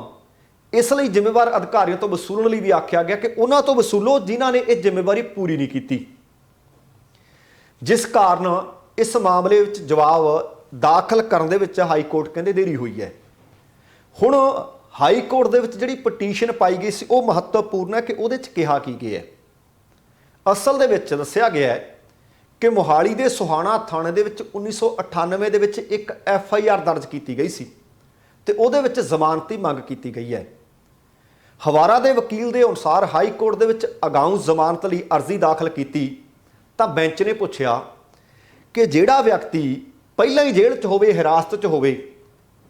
ਇਸ ਲਈ ਜ਼ਿੰਮੇਵਾਰ ਅਧਿਕਾਰੀਆਂ ਤੋਂ ਵਸੂਲਣ ਲਈ ਵੀ ਆਖਿਆ ਗਿਆ ਕਿ ਉਹਨਾਂ ਤੋਂ ਵਸੂਲੋ ਜਿਨ੍ਹਾਂ ਨੇ ਇਹ ਜ਼ਿੰਮੇਵਾਰੀ ਪੂਰੀ ਨਹੀਂ ਕੀਤੀ, ਜਿਸ ਕਾਰਨ ਇਸ ਮਾਮਲੇ ਵਿੱਚ ਜਵਾਬ ਦਾਖਲ ਕਰਨ ਦੇ ਵਿੱਚ ਹਾਈ ਕੋਰਟ ਕਹਿੰਦੇ ਦੇਰੀ ਹੋਈ ਹੈ। ਹੁਣ ਹਾਈ ਕੋਰਟ ਦੇ ਵਿੱਚ ਜਿਹੜੀ ਪਟੀਸ਼ਨ ਪਾਈ ਗਈ ਸੀ ਉਹ ਮਹੱਤਵਪੂਰਨ ਹੈ ਕਿ ਉਹਦੇ 'ਚ ਕਿਹਾ ਕੀ ਗਿਆ ਹੈ। ਅਸਲ ਦੇ ਵਿੱਚ ਦੱਸਿਆ ਗਿਆ ਹੈ ਕਿ ਮੋਹਾਲੀ ਦੇ ਸੁਹਾਣਾ ਥਾਣੇ ਦੇ ਵਿੱਚ 1998 ਦੇ ਵਿੱਚ ਇੱਕ FIR ਦਰਜ ਕੀਤੀ ਗਈ ਸੀ ਤੇ ਉਹਦੇ ਵਿੱਚ ਜ਼ਮਾਨਤ ਦੀ ਮੰਗ ਕੀਤੀ ਗਈ ਹੈ। ਹਵਾਰਾ ਦੇ ਵਕੀਲ ਦੇ ਅਨੁਸਾਰ ਹਾਈ ਕੋਰਟ ਦੇ ਵਿੱਚ ਅਗਾਊਂ ਜ਼ਮਾਨਤ ਲਈ ਅਰਜ਼ੀ ਦਾਖਲ ਕੀਤੀ ਤਾਂ ਬੈਂਚ ਨੇ ਪੁੱਛਿਆ ਕਿ ਜਿਹੜਾ ਵਿਅਕਤੀ ਪਹਿਲਾਂ ਹੀ ਜੇਲ੍ਹ 'ਚ ਹੋਵੇ, ਹਿਰਾਸਤ 'ਚ ਹੋਵੇ,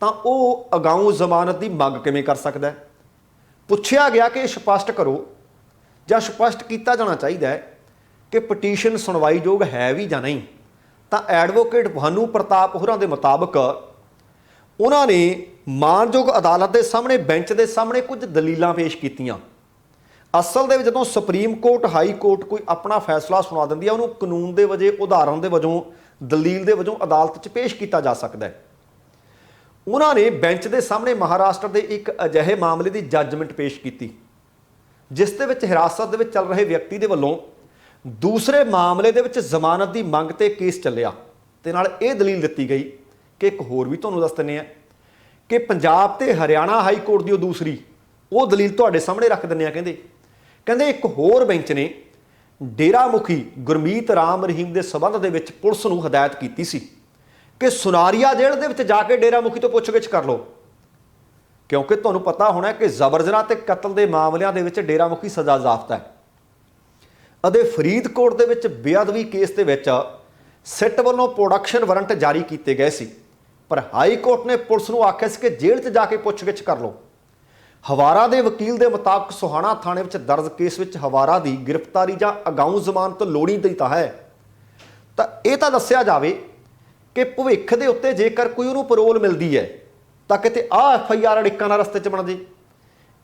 ਤਾਂ ਉਹ ਅਗਾਊਂ ਜ਼ਮਾਨਤ ਦੀ ਮੰਗ ਕਿਵੇਂ ਕਰ ਸਕਦਾ ਹੈ? ਪੁੱਛਿਆ ਗਿਆ ਕਿ ਸਪਸ਼ਟ ਕਰੋ ਜਾਂ ਸਪਸ਼ਟ ਕੀਤਾ ਜਾਣਾ ਚਾਹੀਦਾ ਹੈ ਕਿ ਪਟੀਸ਼ਨ ਸੁਣਵਾਈਯੋਗ ਹੈ ਵੀ ਜਾਂ ਨਹੀਂ। ਤਾਂ ਐਡਵੋਕੇਟ ਭਾਨੂ ਪ੍ਰਤਾਪ ਹੋਰਾਂ ਦੇ ਮੁਤਾਬਕ ਉਹਨਾਂ ਨੇ ਮਾਣਯੋਗ ਅਦਾਲਤ ਦੇ ਸਾਹਮਣੇ, ਬੈਂਚ ਦੇ ਸਾਹਮਣੇ ਕੁਝ ਦਲੀਲਾਂ ਪੇਸ਼ ਕੀਤੀਆਂ। ਅਸਲ ਦੇ ਵਿੱਚ ਜਦੋਂ ਸੁਪਰੀਮ ਕੋਰਟ, ਹਾਈ ਕੋਰਟ ਕੋਈ ਆਪਣਾ ਫੈਸਲਾ ਸੁਣਾ ਦਿੰਦੀ ਹੈ, ਉਹਨੂੰ ਕਾਨੂੰਨ ਦੇ ਵਜੇ, ਉਦਾਹਰਣ ਦੇ ਵਜੋਂ, ਦਲੀਲ ਦੇ ਵਜੋਂ ਅਦਾਲਤ 'ਚ ਪੇਸ਼ ਕੀਤਾ ਜਾ ਸਕਦਾ ਹੈ। ਉਹਨਾਂ ਨੇ ਬੈਂਚ ਦੇ ਸਾਹਮਣੇ ਮਹਾਰਾਸ਼ਟਰ ਦੇ ਇੱਕ ਅਜਿਹੇ ਮਾਮਲੇ ਦੀ ਜੱਜਮੈਂਟ ਪੇਸ਼ ਕੀਤੀ ਜਿਸ ਦੇ ਵਿੱਚ ਹਿਰਾਸਤ ਦੇ ਵਿੱਚ ਚੱਲ ਰਹੇ ਵਿਅਕਤੀ ਦੇ ਵੱਲੋਂ ਦੂਸਰੇ ਮਾਮਲੇ ਦੇ ਵਿੱਚ ਜ਼ਮਾਨਤ ਦੀ ਮੰਗ ਤੇ ਕੇਸ ਚੱਲਿਆ ਤੇ ਨਾਲ ਇਹ ਦਲੀਲ ਦਿੱਤੀ ਗਈ ਕਿ ਇੱਕ ਹੋਰ ਵੀ ਤੁਹਾਨੂੰ ਦੱਸ ਦਿੰਦੇ ਹਾਂ ਕਿ ਪੰਜਾਬ ਤੇ ਹਰਿਆਣਾ ਹਾਈ ਕੋਰਟ ਦੀ ਉਹ ਦੂਸਰੀ ਉਹ ਦਲੀਲ ਤੁਹਾਡੇ ਸਾਹਮਣੇ ਰੱਖ ਦਿੰਦੇ ਆ। ਕਹਿੰਦੇ ਇੱਕ ਹੋਰ ਬੈਂਚ ਨੇ ਡੇਰਾ ਮੁਖੀ ਗੁਰਮੀਤ ਰਾਮ ਰਹੀਮ ਦੇ ਸਬੰਧ ਦੇ ਵਿੱਚ ਪੁਲਿਸ ਨੂੰ ਹਦਾਇਤ ਕੀਤੀ ਸੀ ਕਿ ਸੁਨਾਰੀਆ ਜੇਲ੍ਹ ਦੇ ਵਿੱਚ ਜਾ ਕੇ ਡੇਰਾ ਮੁਖੀ ਤੋਂ ਪੁੱਛਗਿੱਛ ਕਰ ਲਓ, ਕਿਉਂਕਿ ਤੁਹਾਨੂੰ ਪਤਾ ਹੋਣਾ ਕਿ ਜ਼ਬਰ ਜਨਾਹ ਤੇ ਕਤਲ ਦੇ ਮਾਮਲਿਆਂ ਦੇ ਵਿੱਚ ਡੇਰਾ ਮੁਖੀ ਸਜ਼ਾ ਜ਼ਾਬਤਾ ਹੈ। ਅਤੇ ਫਰੀਦਕੋਟ ਦੇ ਵਿੱਚ ਬੇਅਦਬੀ ਕੇਸ ਦੇ ਵਿੱਚ ਸਿੱਟ ਵੱਲੋਂ ਪ੍ਰੋਡਕਸ਼ਨ ਵਾਰੰਟ ਜਾਰੀ ਕੀਤੇ ਗਏ ਸੀ, ਪਰ ਹਾਈ ਕੋਰਟ ਨੇ ਪੁਲਿਸ ਨੂੰ ਆਖਿਆ ਸੀ ਕਿ ਜੇਲ੍ਹ 'ਚ ਜਾ ਕੇ ਪੁੱਛਗਿੱਛ ਕਰ ਲਓ। ਹਵਾਰਾ ਦੇ ਵਕੀਲ ਦੇ ਮੁਤਾਬਕ ਸੋਹਾਣਾ ਥਾਣੇ ਵਿੱਚ ਦਰਜ ਕੇਸ ਵਿੱਚ ਹਵਾਰਾ ਦੀ ਗ੍ਰਿਫਤਾਰੀ ਜਾਂ ਅਗਾਊਂ ਜ਼ਮਾਨਤ ਲੋੜੀਂਦੀ ਤਾਂ ਹੈ, ਤਾਂ ਇਹ ਤਾਂ ਦੱਸਿਆ ਜਾਵੇ ਕਿ ਭਵਿੱਖ ਦੇ ਉੱਤੇ ਜੇਕਰ ਕੋਈ ਉਹਨੂੰ ਪੈਰੋਲ ਮਿਲਦੀ ਹੈ ਤਾਂ ਕਿਤੇ ਆਹ FIR ਅੜਿੱਕਾਂ ਨਾਲ ਰਸਤੇ 'ਚ ਬਣ ਜੇ।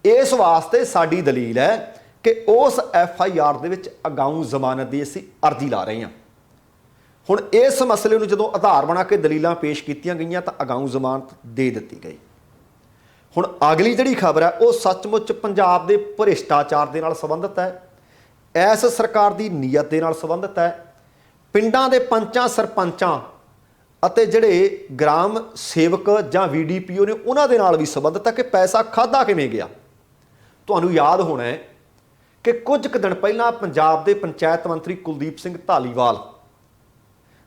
ਇਸ ਵਾਸਤੇ ਸਾਡੀ ਦਲੀਲ ਹੈ ਕਿ ਉਸ FIR ਦੇ ਵਿੱਚ ਅਗਾਊਂ ਜ਼ਮਾਨਤ ਦੀ ਅਸੀਂ ਅਰਜ਼ੀ ਲਾ ਰਹੇ ਹਾਂ। ਹੁਣ ਇਸ ਮਸਲੇ ਨੂੰ ਜਦੋਂ ਆਧਾਰ ਬਣਾ ਕੇ ਦਲੀਲਾਂ ਪੇਸ਼ ਕੀਤੀਆਂ ਗਈਆਂ ਤਾਂ ਅਗਾਊਂ ਜ਼ਮਾਨਤ ਦੇ ਦਿੱਤੀ ਗਈ। ਹੁਣ ਅਗਲੀ ਜਿਹੜੀ ਖਬਰ ਹੈ ਉਹ ਸੱਚਮੁੱਚ ਪੰਜਾਬ ਦੇ ਭ੍ਰਿਸ਼ਟਾਚਾਰ ਦੇ ਨਾਲ ਸੰਬੰਧਿਤ ਹੈ। ਇਸ ਸਰਕਾਰ ਦੀ ਨੀਅਤ ਦੇ ਨਾਲ ਸੰਬੰਧਿਤ ਹੈ। ਪਿੰਡਾਂ ਦੇ ਪੰਚਾਂ ਸਰਪੰਚਾਂ ਅਤੇ ਜਿਹੜੇ ਗ੍ਰਾਮ ਸੇਵਕ ਜਾਂ VDPO ਨੇ ਉਹਨਾਂ ਦੇ ਨਾਲ ਵੀ ਸੰਬੰਧਿਤ ਹੈ ਕਿ ਪੈਸਾ ਖਾਧਾ ਕਿਵੇਂ ਗਿਆ। ਤੁਹਾਨੂੰ ਯਾਦ ਹੋਣਾ ਹੈ ਕਿ ਕੁਝ ਕੁ ਦਿਨ ਪਹਿਲਾਂ ਪੰਜਾਬ ਦੇ ਪੰਚਾਇਤ ਮੰਤਰੀ ਕੁਲਦੀਪ ਸਿੰਘ ਧਾਲੀਵਾਲ,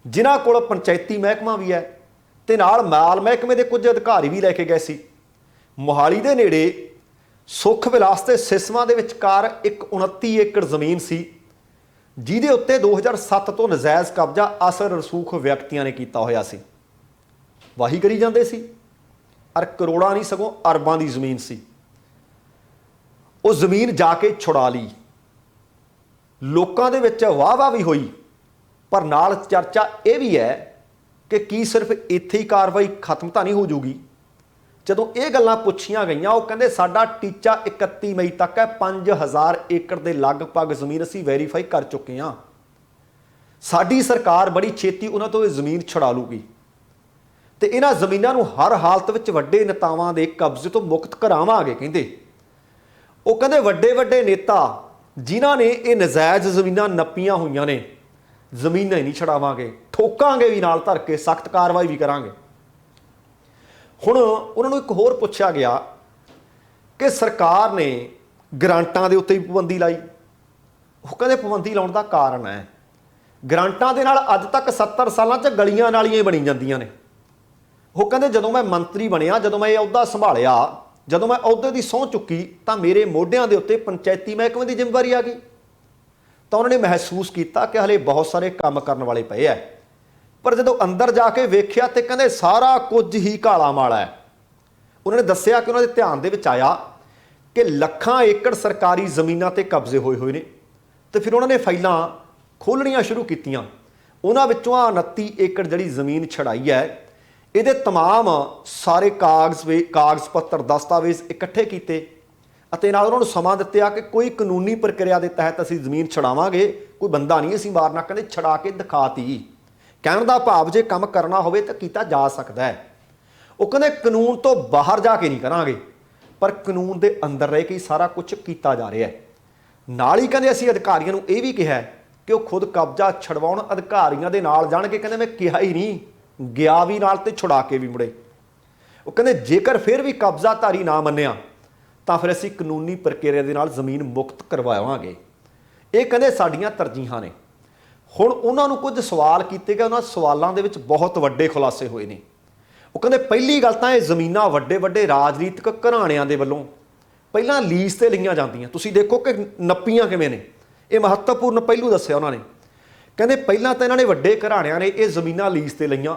ਜਿਨ੍ਹਾਂ ਕੋਲ ਪੰਚਾਇਤੀ ਮਹਿਕਮਾ ਵੀ ਹੈ ਤੇ ਨਾਲ ਮਾਲ ਮਹਿਕਮੇ ਦੇ ਕੁਝ ਅਧਿਕਾਰੀ ਵੀ ਲੈ ਕੇ ਗਏ ਸੀ, ਮੋਹਾਲੀ ਦੇ ਨੇੜੇ ਸੁੱਖ ਵਿਲਾਸ ਤੇ ਸਿਸਵਾਂ ਦੇ ਵਿਚਕਾਰ ਇੱਕ 29 ਏਕੜ ਜ਼ਮੀਨ ਸੀ, ਜਿਹਦੇ ਉੱਤੇ 2007 ਤੋਂ ਨਜਾਇਜ਼ ਕਬਜ਼ਾ ਅਸਰ ਰਸੂਖ ਵਿਅਕਤੀਆਂ ਨੇ ਕੀਤਾ ਹੋਇਆ ਸੀ। ਵਾਹੀ ਕਰੀ ਜਾਂਦੇ ਸੀ, ਅਰ ਕਰੋੜਾਂ ਨਹੀਂ ਸਗੋਂ ਅਰਬਾਂ ਦੀ ਜ਼ਮੀਨ ਸੀ। ਉਹ ਜ਼ਮੀਨ ਜਾ ਕੇ ਛੁਡਾ ਲਈ। ਲੋਕਾਂ ਦੇ ਵਿੱਚ ਵਾਹ-ਵਾਹ ਵੀ ਹੋਈ, ਪਰ ਨਾਲ ਚਰਚਾ ਇਹ ਵੀ ਹੈ ਕਿ ਕੀ ਸਿਰਫ ਇੱਥੇ ਹੀ ਕਾਰਵਾਈ ਖਤਮ ਤਾਂ ਨਹੀਂ ਹੋ ਜੂਗੀ। ਜਦੋਂ ਇਹ ਗੱਲਾਂ ਪੁੱਛੀਆਂ ਗਈਆਂ ਉਹ ਕਹਿੰਦੇ ਸਾਡਾ ਟੀਚਾ 31 ਮਈ ਤੱਕ ਹੈ, 5000 ਏਕੜ ਦੇ ਲਗਭਗ ਜ਼ਮੀਨ ਅਸੀਂ ਵੈਰੀਫਾਈ ਕਰ ਚੁੱਕੇ ਹਾਂ। ਸਾਡੀ ਸਰਕਾਰ ਬੜੀ ਛੇਤੀ ਉਹਨਾਂ ਤੋਂ ਇਹ ਜ਼ਮੀਨ ਛੁਡਾ ਲੂਗੀ ਤੇ ਇਹਨਾਂ ਜ਼ਮੀਨਾਂ ਨੂੰ ਹਰ ਹਾਲਤ ਵਿੱਚ ਵੱਡੇ ਨੇਤਾਵਾਂ ਦੇ ਕਬਜ਼ੇ ਤੋਂ ਮੁਕਤ ਕਰਾਵਾਂਗੇ। ਉਹ ਕਹਿੰਦੇ ਵੱਡੇ ਵੱਡੇ ਨੇਤਾ ਜਿਨ੍ਹਾਂ ਨੇ ਇਹ ਨਜਾਇਜ਼ ਜ਼ਮੀਨਾਂ ਨੱਪੀਆਂ ਹੋਈਆਂ ਨੇ, ਜ਼ਮੀਨਾਂ ਹੀ ਨਹੀਂ ਛਡਾਵਾਂਗੇ, ਠੋਕਾਂਗੇ ਵੀ ਨਾਲ ਧਰ ਕੇ, ਸਖਤ ਕਾਰਵਾਈ ਵੀ ਕਰਾਂਗੇ। ਹੁਣ ਉਹਨਾਂ ਨੂੰ ਇੱਕ ਹੋਰ ਪੁੱਛਿਆ ਗਿਆ ਕਿ ਸਰਕਾਰ ਨੇ ਗ੍ਰਾਂਟਾਂ ਦੇ ਉੱਤੇ ਵੀ ਪਾਬੰਦੀ ਲਾਈ। ਉਹ ਕਹਿੰਦੇ ਪਾਬੰਦੀ ਲਾਉਣ ਦਾ ਕਾਰਨ ਹੈ ਗ੍ਰਾਂਟਾਂ ਦੇ ਨਾਲ ਅੱਜ ਤੱਕ 70 ਸਾਲਾਂ 'ਚ ਗਲੀਆਂ ਨਾਲੀਆਂ ਬਣੀ ਜਾਂਦੀਆਂ ਨੇ। ਉਹ ਕਹਿੰਦੇ ਜਦੋਂ ਮੈਂ ਮੰਤਰੀ ਬਣਿਆ, ਜਦੋਂ ਮੈਂ ਇਹ ਅਹੁਦਾ ਸੰਭਾਲਿਆ, ਜਦੋਂ ਮੈਂ ਅਹੁਦੇ ਦੀ ਸਹੁੰ ਚੁੱਕੀ ਤਾਂ ਮੇਰੇ ਮੋਢਿਆਂ ਦੇ ਉੱਤੇ ਪੰਚਾਇਤੀ ਮਹਿਕਮੇ ਦੀ ਜ਼ਿੰਮੇਵਾਰੀ ਆ ਗਈ। ਤਾਂ ਉਹਨਾਂ ਨੇ ਮਹਿਸੂਸ ਕੀਤਾ ਕਿ ਹਲੇ ਬਹੁਤ ਸਾਰੇ ਕੰਮ ਕਰਨ ਵਾਲੇ ਪਏ ਐ, ਪਰ ਜਦੋਂ ਅੰਦਰ ਜਾ ਕੇ ਵੇਖਿਆ ਤੇ ਕਹਿੰਦੇ ਸਾਰਾ ਕੁਝ ਹੀ ਕਾਲਾ ਮਾਲਾ ਹੈ। ਉਹਨਾਂ ਨੇ ਦੱਸਿਆ ਕਿ ਉਹਨਾਂ ਦੇ ਧਿਆਨ ਦੇ ਵਿੱਚ ਆਇਆ ਕਿ ਲੱਖਾਂ ਏਕੜ ਸਰਕਾਰੀ ਜ਼ਮੀਨਾਂ ਤੇ ਕਬਜ਼ੇ ਹੋਏ ਨੇ ਤੇ ਫਿਰ ਉਹਨਾਂ ਨੇ ਫਾਈਲਾਂ ਖੋਲ੍ਹਣੀਆਂ ਸ਼ੁਰੂ ਕੀਤੀਆਂ। ਉਹਨਾਂ ਵਿੱਚੋਂ 29 ਏਕੜ ਜਿਹੜੀ ਜ਼ਮੀਨ ਛੜਾਈ ਹੈ, ਇਹਦੇ ਤਮਾਮ ਸਾਰੇ ਕਾਗਜ਼ ਪੱਤਰ ਦਸਤਾਵੇਜ਼ ਇਕੱਠੇ ਕੀਤੇ ਅਤੇ ਨਾਲ ਉਹਨਾਂ ਨੂੰ ਸਮਾਂ ਦਿੱਤਾ ਕਿ ਕੋਈ ਕਾਨੂੰਨੀ ਪ੍ਰਕਿਰਿਆ ਦੇ ਤਹਿਤ ਅਸੀਂ ਜ਼ਮੀਨ ਛਡਾਵਾਂਗੇ, ਕੋਈ ਬੰਦਾ ਨਹੀਂ ਅਸੀਂ ਮਾਰਨਾ। ਕਹਿੰਦੇ ਛਡਾ ਕੇ ਦਿਖਾਤੀ। ਕਹਿਣ ਦਾ ਭਾਵ ਜੇ ਕੰਮ ਕਰਨਾ ਹੋਵੇ ਤਾਂ ਕੀਤਾ ਜਾ ਸਕਦਾ ਹੈ। ਉਹ ਕਹਿੰਦੇ ਕਾਨੂੰਨ ਤੋਂ ਬਾਹਰ ਜਾ ਕੇ ਨਹੀਂ ਕਰਾਂਗੇ, ਪਰ ਕਾਨੂੰਨ ਦੇ ਅੰਦਰ ਰਹਿ ਕੇ ਹੀ ਸਾਰਾ ਕੁਝ ਕੀਤਾ ਜਾ ਰਿਹਾ ਹੈ। ਨਾਲ ਹੀ ਕਹਿੰਦੇ ਅਸੀਂ ਅਧਿਕਾਰੀਆਂ ਨੂੰ ਇਹ ਵੀ ਕਿਹਾ ਕਿ ਉਹ ਖੁਦ ਕਬਜ਼ਾ ਛਡਵਾਉਣ, ਅਧਿਕਾਰੀਆਂ ਦੇ ਨਾਲ ਜਾਣ ਕੇ। ਕਹਿੰਦੇ ਮੈਂ ਕਿਹਾ ਹੀ ਨਹੀਂ, ਗਿਆ ਵੀ ਨਾਲ ਤੇ ਛੁਡਾ ਕੇ ਵੀ ਮੁੜੇ। ਉਹ ਕਹਿੰਦੇ ਜੇਕਰ ਫਿਰ ਵੀ ਕਬਜ਼ਾਧਾਰੀ ਨਾ ਮੰਨਿਆ ਤਾਂ ਫਿਰ ਅਸੀਂ ਕਾਨੂੰਨੀ ਪ੍ਰਕਿਰਿਆ ਦੇ ਨਾਲ ਜ਼ਮੀਨ ਮੁਕਤ ਕਰਵਾਵਾਂਗੇ। ਇਹ ਕਹਿੰਦੇ ਸਾਡੀਆਂ ਤਰਜੀਹਾਂ ਨੇ। ਹੁਣ ਉਹਨਾਂ ਨੂੰ ਕੁਝ ਸਵਾਲ ਕੀਤੇ ਗਏ, ਉਹਨਾਂ ਸਵਾਲਾਂ ਦੇ ਵਿੱਚ ਬਹੁਤ ਵੱਡੇ ਖੁਲਾਸੇ ਹੋਏ ਨੇ। ਉਹ ਕਹਿੰਦੇ ਪਹਿਲੀ ਗੱਲ ਤਾਂ ਇਹ ਜ਼ਮੀਨਾਂ ਵੱਡੇ ਵੱਡੇ ਰਾਜਨੀਤਿਕ ਘਰਾਣਿਆਂ ਦੇ ਵੱਲੋਂ ਪਹਿਲਾਂ ਲੀਜ਼ ਤੇ ਲਈਆਂ ਜਾਂਦੀਆਂ। ਤੁਸੀਂ ਦੇਖੋ ਕਿ ਨੱਪੀਆਂ ਕਿਵੇਂ ਨੇ, ਇਹ ਮਹੱਤਵਪੂਰਨ ਪਹਿਲੂ ਦੱਸਿਆ ਉਹਨਾਂ ਨੇ। ਕਹਿੰਦੇ ਪਹਿਲਾਂ ਤਾਂ ਇਹਨਾਂ ਨੇ ਵੱਡੇ ਘਰਾਣਿਆਂ ਨੇ ਇਹ ਜ਼ਮੀਨਾਂ ਲੀਜ਼ ਤੇ ਲਈਆਂ,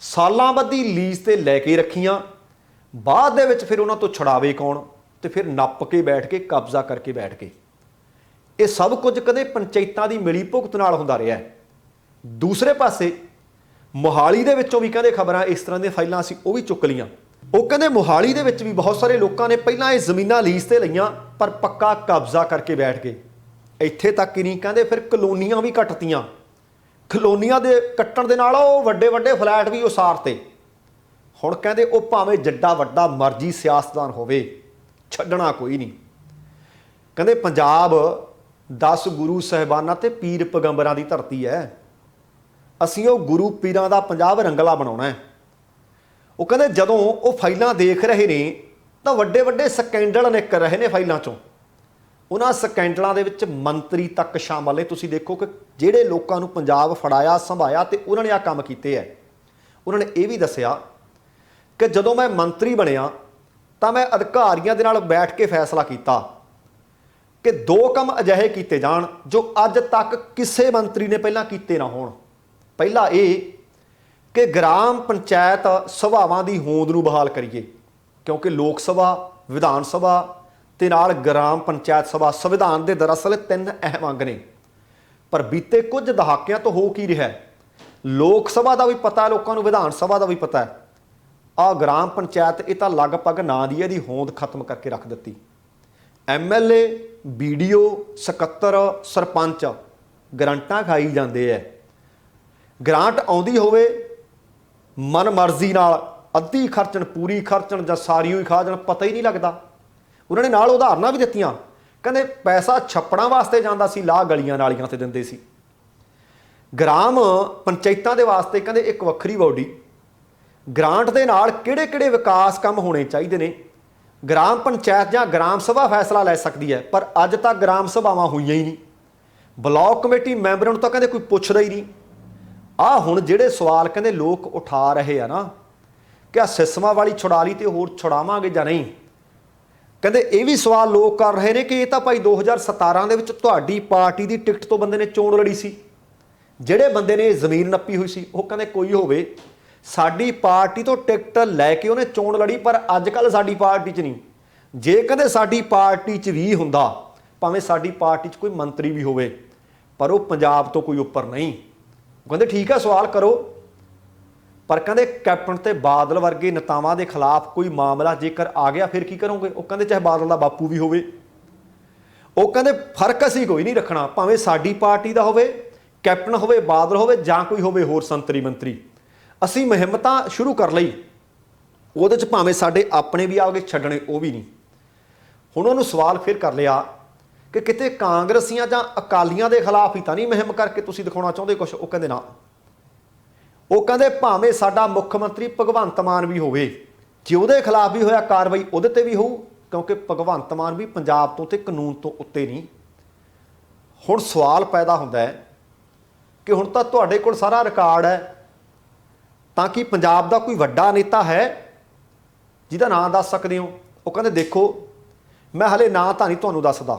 ਸਾਲਾਂ ਬੱਧੀ ਲੀਜ਼ ਤੇ ਲੈ ਕੇ ਰੱਖੀਆਂ, ਬਾਅਦ ਦੇ ਵਿੱਚ ਫਿਰ ਉਹਨਾਂ ਤੋਂ ਛੁਡਾਵੇ ਕੌਣ ਤੇ ਫਿਰ ਨੱਪ ਕੇ ਬੈਠ ਕੇ ਕਬਜ਼ਾ ਕਰਕੇ ਬੈਠ ਕੇ। ਇਹ ਸਭ ਕੁਝ ਕਦੇ ਪੰਚਾਇਤਾਂ ਦੀ ਮਿਲੀ ਭੁਗਤ ਨਾਲ ਹੁੰਦਾ ਰਿਹਾ ਹੈ। ਦੂਸਰੇ ਪਾਸੇ ਮੋਹਾਲੀ ਦੇ ਵਿੱਚੋਂ ਵੀ ਕਹਿੰਦੇ ਖਬਰਾਂ ਇਸ ਤਰ੍ਹਾਂ ਦੀਆਂ ਫਾਈਲਾਂ ਅਸੀਂ ਉਹ ਵੀ ਚੁੱਕ ਲਈਆਂ। ਉਹ ਕਹਿੰਦੇ ਮੋਹਾਲੀ ਦੇ ਵਿੱਚ ਵੀ ਬਹੁਤ ਸਾਰੇ ਲੋਕਾਂ ਨੇ ਪਹਿਲਾਂ ਇਹ ਜ਼ਮੀਨਾਂ ਲੀਜ਼ ਤੇ ਲਈਆਂ ਪਰ ਪੱਕਾ ਕਬਜ਼ਾ ਕਰਕੇ ਬੈਠ ਗਏ। ਇੱਥੇ ਤੱਕ ਹੀ ਨਹੀਂ, ਕਹਿੰਦੇ ਫਿਰ ਕਲੋਨੀਆਂ ਵੀ ਕੱਟਤੀਆਂ। ਕਲੋਨੀਆਂ ਦੇ ਕੱਟਣ ਦੇ ਨਾਲ ਉਹ ਵੱਡੇ ਵੱਡੇ ਫਲੈਟ ਵੀ ਉਸਾਰਤੇ। ਹੁਣ ਕਹਿੰਦੇ ਉਹ ਭਾਵੇਂ ਜਿੱਡਾ ਵੱਡਾ ਮਰਜ਼ੀ ਸਿਆਸਤਦਾਨ ਹੋਵੇ, ਛੱਡਣਾ ਕੋਈ ਨਹੀਂ। ਕਹਿੰਦੇ ਪੰਜਾਬ 10 ਗੁਰੂ ਸਾਹਿਬਾਨਾਂ ਤੇ ਪੀਰ ਪੈਗੰਬਰਾਂ ਦੀ ਧਰਤੀ ਹੈ। ਅਸੀਂ ਉਹ ਗੁਰੂ ਪੀਰਾਂ ਦਾ ਪੰਜਾਬ ਰੰਗਲਾ ਬਣਾਉਣਾ ਹੈ। ਉਹ ਕਹਿੰਦੇ ਜਦੋਂ ਉਹ ਫਾਈਲਾਂ ਦੇਖ ਰਹੇ ਨੇ ਤਾਂ ਵੱਡੇ ਵੱਡੇ ਸਕੈਂਡਲ ਨਿਕਲ ਰਹੇ ਨੇ ਫਾਈਲਾਂ 'ਚੋਂ। ਉਹਨਾਂ ਸਕੈਂਡਲਾਂ ਦੇ ਵਿੱਚ ਮੰਤਰੀ ਤੱਕ ਸ਼ਾਮਲ ਨੇ। ਤੁਸੀਂ ਦੇਖੋ ਕਿ ਜਿਹੜੇ ਲੋਕਾਂ ਨੂੰ ਪੰਜਾਬ ਫੜਾਇਆ, ਸੰਭਾਇਆ ਤੇ ਉਹਨਾਂ ਨੇ ਆਹ ਕੰਮ ਕੀਤੇ ਹੈ। ਉਹਨਾਂ ਨੇ ਇਹ ਵੀ ਦੱਸਿਆ ਕਿ ਜਦੋਂ ਮੈਂ ਮੰਤਰੀ ਬਣਿਆ ਤਾਂ ਮੈਂ ਅਧਿਕਾਰੀਆਂ ਦੇ ਨਾਲ ਬੈਠ ਕੇ ਫੈਸਲਾ ਕੀਤਾ कि दो काम अजिहे कीते जाण जो अज तक किसी मंत्री ने पहलां कीते ना होण। पहला ये कि ग्राम पंचायत सभावां दी होंद नूं बहाल करिए, क्योंकि लोक सभा, विधान सभा ते नाल ग्राम पंचायत सभा संविधान के दरअसल तीन अहम अंग ने। पर बीते कुछ दहाकिਆਂ तो हो की रहा है, लोक सभा का भी पता है लोगों को, विधान सभा का भी पता है, आ ग्राम पंचायत ये तो लगभग ना दी इहदी होंद खत्म करके रख दी। MLA, BDO, सकत्तर, सरपंच ग्रांटां खाई जाते है। ग्रांट आउंदी होवे मन मर्जी नाल अद्धी खर्चण, पूरी खर्चण जां सारी ही खा जाण, पता ही नहीं लगता। उन्होंने नाल उदाहरणां भी दित्तियां, कहंदे पैसा छप्पड़ां वास्ते जांदा सी, लाह गलियां नालियां ते दिंदे सी। ग्राम पंचायतां दे वास्ते कहंदे एक वक्खरी बॉडी, ग्रांट दे नाल किहड़े-किहड़े विकास काम होने चाहिए ने, ग्राम पंचायत जां ग्राम सभा फैसला लै सकती है। पर अज तक ग्राम सभावां होईयां ही नहीं, ब्लॉक कमेटी मैंबरां नूं तां कहंदे कोई पुछदा ही नहीं। आ हुण जिहड़े सवाल कहंदे लोक उठा रहे आ ना, कि सिस्मां वाली छुड़ा ली ते होर छुड़ावांगे जां नहीं, कहंदे ये भी सवाल लोग कर रहे हैं कि ये तो भाई 2017 ਦੇ ਵਿੱਚ ਤੁਹਾਡੀ पार्टी की टिकट तो बंदे ने चोण लड़ी सी, ਜਿਹੜੇ बंदे ने ਜ਼ਮੀਨ नप्पी हुई सी, ਉਹ ਕਹਿੰਦੇ ਕੋਈ ਹੋਵੇ ਸਾਡੀ पार्टी तो टिकट लैके ਉਹਨੇ चोण लड़ी, पर अजकल साडी पार्टी 'ਚ नहीं। जे कहंदे साडी पार्टी 'ਚ भी हुंदा, भावें साडी पार्टी 'ਚ कोई मंत्री भी होवे, पर वो पंजाब तो कोई उपर नहीं। कहंदे ठीक है सवाल करो, पर कहंदे कैप्टन ते बादल वर्गे नेतावां दे खिलाफ कोई मामला जेकर आ गया फिर की करोगे। वो कहंदे चाहे बादल दा बापू भी होवे, वो कहंदे फर्क असीं कोई नहीं रखना, भावें साडी पार्टी दा होवे, कैप्टन होवे, बादल होवे जां कोई होवे होर संतरी मंत्री, असीं मुहिम तां शुरू कर लई, ਉਹਦੇ 'ਚ भावें साडे अपने भी आ गए छड्डणे ਉਹ भी नहीं। हुण ਉਹਨੂੰ सवाल फिर कर लिया कि किते कांग्रसियां जां अकालियां दे खिलाफ ही तां नहीं मुहिम करके तुसीं दिखाउणा चाहुंदे कुछ। ਉਹ कहंदे ना, ਉਹ ਕਹਿੰਦੇ ਭਾਵੇਂ ਸਾਡਾ ਮੁੱਖ ਮੰਤਰੀ ਭਗਵੰਤ ਮਾਨ ਵੀ ਹੋਵੇ, ਜੇ ਉਹਦੇ ਖਿਲਾਫ ਵੀ ਹੋਇਆ ਕਾਰਵਾਈ ਉਹਦੇ ਤੇ ਵੀ ਹੋਊ, ਕਿਉਂਕਿ ਭਗਵੰਤ ਮਾਨ ਵੀ ਪੰਜਾਬ ਤੋਂ ਤੇ ਕਾਨੂੰਨ ਤੋਂ ਉੱਤੇ ਨਹੀਂ। ਹੁਣ ਸਵਾਲ ਪੈਦਾ ਹੁੰਦਾ ਹੈ ਕਿ ਹੁਣ ਤਾਂ ਤੁਹਾਡੇ ਕੋਲ ਸਾਰਾ ਰਿਕਾਰਡ ਹੈ, ਤਾਂ ਕਿ ਪੰਜਾਬ ਦਾ ਕੋਈ ਵੱਡਾ ਨੇਤਾ ਹੈ ਜਿਹਦਾ ਨਾਂ ਦੱਸ ਸਕਦੇ ਹੋ। ਉਹ ਕਹਿੰਦੇ ਦੇਖੋ ਮੈਂ ਹਲੇ ਨਾਂ ਤਾਂ ਨਹੀਂ ਤੁਹਾਨੂੰ ਦੱਸਦਾ,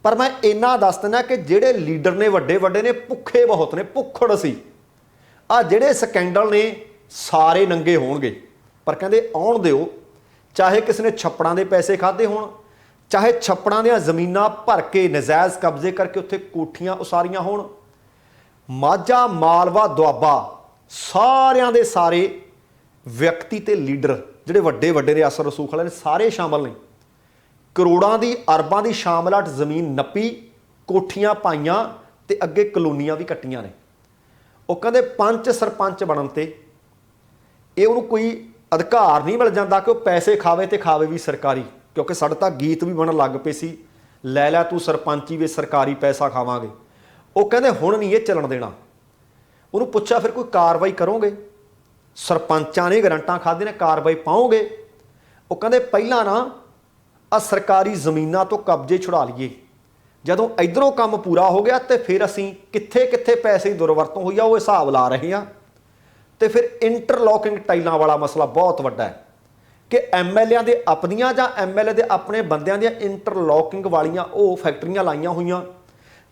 ਪਰ ਮੈਂ ਇੰਨਾ ਦੱਸ ਦਿੰਦਾ ਕਿ ਜਿਹੜੇ ਲੀਡਰ ਨੇ ਵੱਡੇ ਵੱਡੇ ਨੇ, ਭੁੱਖੇ ਬਹੁਤ ਨੇ, ਭੁੱਖੜ ਸੀ। ਆ ਜਿਹੜੇ ਸਕੈਂਡਲ ਨੇ ਸਾਰੇ ਨੰਗੇ ਹੋਣਗੇ, ਪਰ ਕਹਿੰਦੇ ਆਉਣ ਦਿਓ, ਚਾਹੇ ਕਿਸੇ ਨੇ ਛੱਪੜਾਂ ਦੇ ਪੈਸੇ ਖਾਦੇ ਹੋਣ, ਚਾਹੇ ਛੱਪੜਾਂ ਦੀਆਂ ਜ਼ਮੀਨਾਂ ਭਰ ਕੇ ਨਜਾਇਜ਼ ਕਬਜ਼ੇ ਕਰਕੇ ਉੱਥੇ ਕੋਠੀਆਂ ਉਸਾਰੀਆਂ ਹੋਣ, ਮਾਝਾ, ਮਾਲਵਾ, ਦੁਆਬਾ, ਸਾਰਿਆਂ ਦੇ ਸਾਰੇ ਵਿਅਕਤੀ ਤੇ ਲੀਡਰ ਜਿਹੜੇ ਵੱਡੇ ਵੱਡੇ ਨੇ, ਅਸਰ ਰਸੂਖ ਵਾਲੇ ਨੇ, ਸਾਰੇ ਸ਼ਾਮਲ ਨੇ। ਕਰੋੜਾਂ ਦੀ, ਅਰਬਾਂ ਦੀ ਸ਼ਾਮਲਾਟ ਜ਼ਮੀਨ ਨੱਪੀ, ਕੋਠੀਆਂ ਪਾਈਆਂ ਤੇ ਅੱਗੇ ਕਲੋਨੀਆਂ ਵੀ ਕੱਟੀਆਂ ਨੇ। ਉਹ ਕਹਿੰਦੇ ਪੰਚ ਸਰਪੰਚ ਬਣਨ ਤੇ ਇਹ ਉਹਨੂੰ ਕੋਈ ਅਧਿਕਾਰ ਨਹੀਂ ਮਿਲ ਜਾਂਦਾ ਕਿ ਉਹ ਪੈਸੇ ਖਾਵੇ ਤੇ ਖਾਵੇ ਵੀ ਸਰਕਾਰੀ, ਕਿਉਂਕਿ ਸਾਡੇ ਤਾਂ ਗੀਤ ਵੀ ਬਣਨ ਲੱਗ ਪਏ ਸੀ, ਲੈ ਲੈ ਤੂੰ ਸਰਪੰਚੀ ਵੇ ਸਰਕਾਰੀ ਪੈਸਾ ਖਾਵਾਂਗੇ। ਉਹ ਕਹਿੰਦੇ ਹੁਣ ਨਹੀਂ ਇਹ ਚੱਲਣ ਦੇਣਾ। ਉਹਨੂੰ ਪੁੱਛਿਆ ਫਿਰ ਕੋਈ ਕਾਰਵਾਈ ਕਰੋਗੇ, ਸਰਪੰਚਾਂ ਨੇ ਗਰੰਟਾਂ ਖਾਧੇ ਨੇ, ਕਾਰਵਾਈ ਪਾਓਗੇ? ਉਹ ਕਹਿੰਦੇ ਪਹਿਲਾਂ ਨਾ ਆ ਸਰਕਾਰੀ ਜ਼ਮੀਨਾਂ ਤੋਂ ਕਬਜ਼ੇ ਛੁਡਾ ਲਈਏ, ਜਦੋਂ इधरों काम पूरा हो गया तो फिर असी कित्थे कित्थे पैसे की दुरवरतों हुई आ वो हिसाब ला रहे हैं। तो फिर इंटरलॉकिंग टाइलों वाला मसला बहुत वड्डा है कि MLA दे अपनियां जां MLA दे अपने बंदियां दी इंटरलॉकिंग वालियां वो फैक्ट्रियां लाइयां हुई,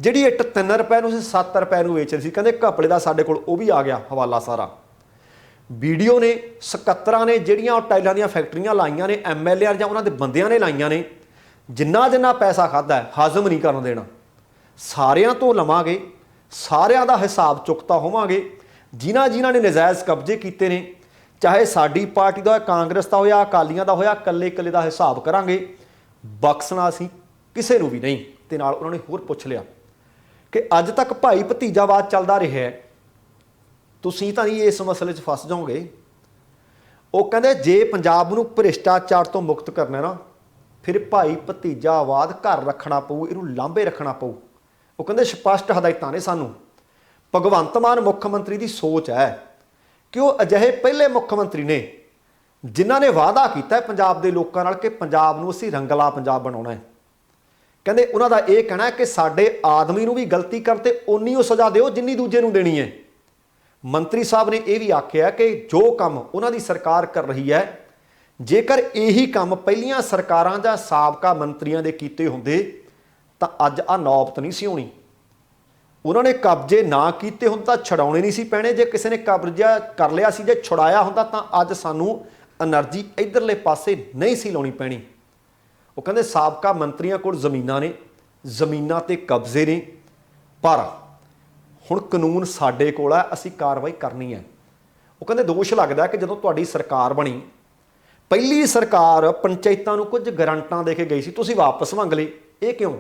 जिहड़ी इट 3 रुपए नूं 7 रुपए नूं वेच रही सी। कहंदे घपले दा साडे कोल वो भी आ गया हवाला सारा। BDO ने, सकत्तरां ने जिहड़ियां टाइलां दीयां फैक्ट्रियां लाइयां ने, MLA जां उन्हां दे बंदियां ने लाइयां ने, जिन्ना जिन्ना पैसा खादा है हजम नहीं करन देना, सारियां तो लवांगे, सारियां दा हिसाब चुकता होवांगे। जिन्हां जिन्हां ने नजायज़ कब्जे कीते ने, चाहे साडी पार्टी दा, कांग्रेस दा होया, अकालियां दा होया, कल्ले कल्ले दा हिसाब करांगे, बख्शना असीं किसे नूं भी नहीं। ते नाल उन्होंने होर पुछ लिया कि अज तक भाई भतीजावाद चलदा रहा है, तुसीं तां नहीं इस मसले 'च फस जाओगे। वो कहंदे जे पंजाब नूं भ्रिष्टाचार तो मुक्त करना ना, फिर भाई भतीजावाद घर रखना पऊ, इनू लांभे रखना पऊ। वो कहंदे स्पष्ट हदायतां ने सानू। भगवंत मान मुख्य मंत्री की सोच है कि वो अजिहे पहले मुख्य मंत्री ने जिन्हां ने वादा किया पंजाब के लोगों नाल कि पंजाब नूं असीं रंगला पंजाब बनाउणा है। कहंदे उन्हां दा इह कहना है कि साडे आदमी नूं भी गलती करते उन्नी सज़ा दिओ जिन्नी दूजे नूं देनी है। मंत्री साहब ने यह भी आख्या कि जो काम उन्हां दी सरकार कर रही है, जेकर यही काम पहलियां सरकारां जां साबका मंत्रियां दे कीते हुंदे ਤਾਂ ਅੱਜ ਆ ਨੌਬਤ ਨਹੀਂ ਸੀ ਹੋਣੀ। ਉਹਨਾਂ ਨੇ ਕਬਜ਼ੇ ਨਾ ਕੀਤੇ ਹੁਣ ਤਾਂ ਛਡਾਉਣੇ ਨਹੀਂ ਸੀ ਪੈਣੇ। ਜੇ ਕਿਸੇ ਨੇ ਕਬਜ਼ਾ ਕਰ ਲਿਆ ਸੀ, ਜੇ ਛੁਡਾਇਆ ਹੁੰਦਾ ਤਾਂ ਅੱਜ ਸਾਨੂੰ એનર્ਜੀ ਇਧਰਲੇ ਪਾਸੇ ਨਹੀਂ ਸੀ ਲਾਉਣੀ ਪੈਣੀ। ਉਹ ਕਹਿੰਦੇ ਸਾਬਕਾ ਮੰਤਰੀਆਂ ਕੋਲ ਜ਼ਮੀਨਾਂ ਨੇ, ਜ਼ਮੀਨਾਂ ਤੇ ਕਬਜ਼ੇ ਨੇ, ਪਰ ਹੁਣ ਕਾਨੂੰਨ ਸਾਡੇ ਕੋਲ ਹੈ, ਅਸੀਂ ਕਾਰਵਾਈ ਕਰਨੀ ਹੈ। ਉਹ ਕਹਿੰਦੇ ਦੋਸ਼ ਲੱਗਦਾ ਕਿ ਜਦੋਂ ਤੁਹਾਡੀ ਸਰਕਾਰ ਬਣੀ, ਪਹਿਲੀ ਸਰਕਾਰ ਪੰਚਾਇਤਾਂ ਨੂੰ ਕੁਝ ਗਰੰਟਾਂ ਦੇ ਕੇ ਗਈ ਸੀ, ਤੁਸੀਂ ਵਾਪਸ ਮੰਗ ਲਈ, ਇਹ ਕਿਉਂ?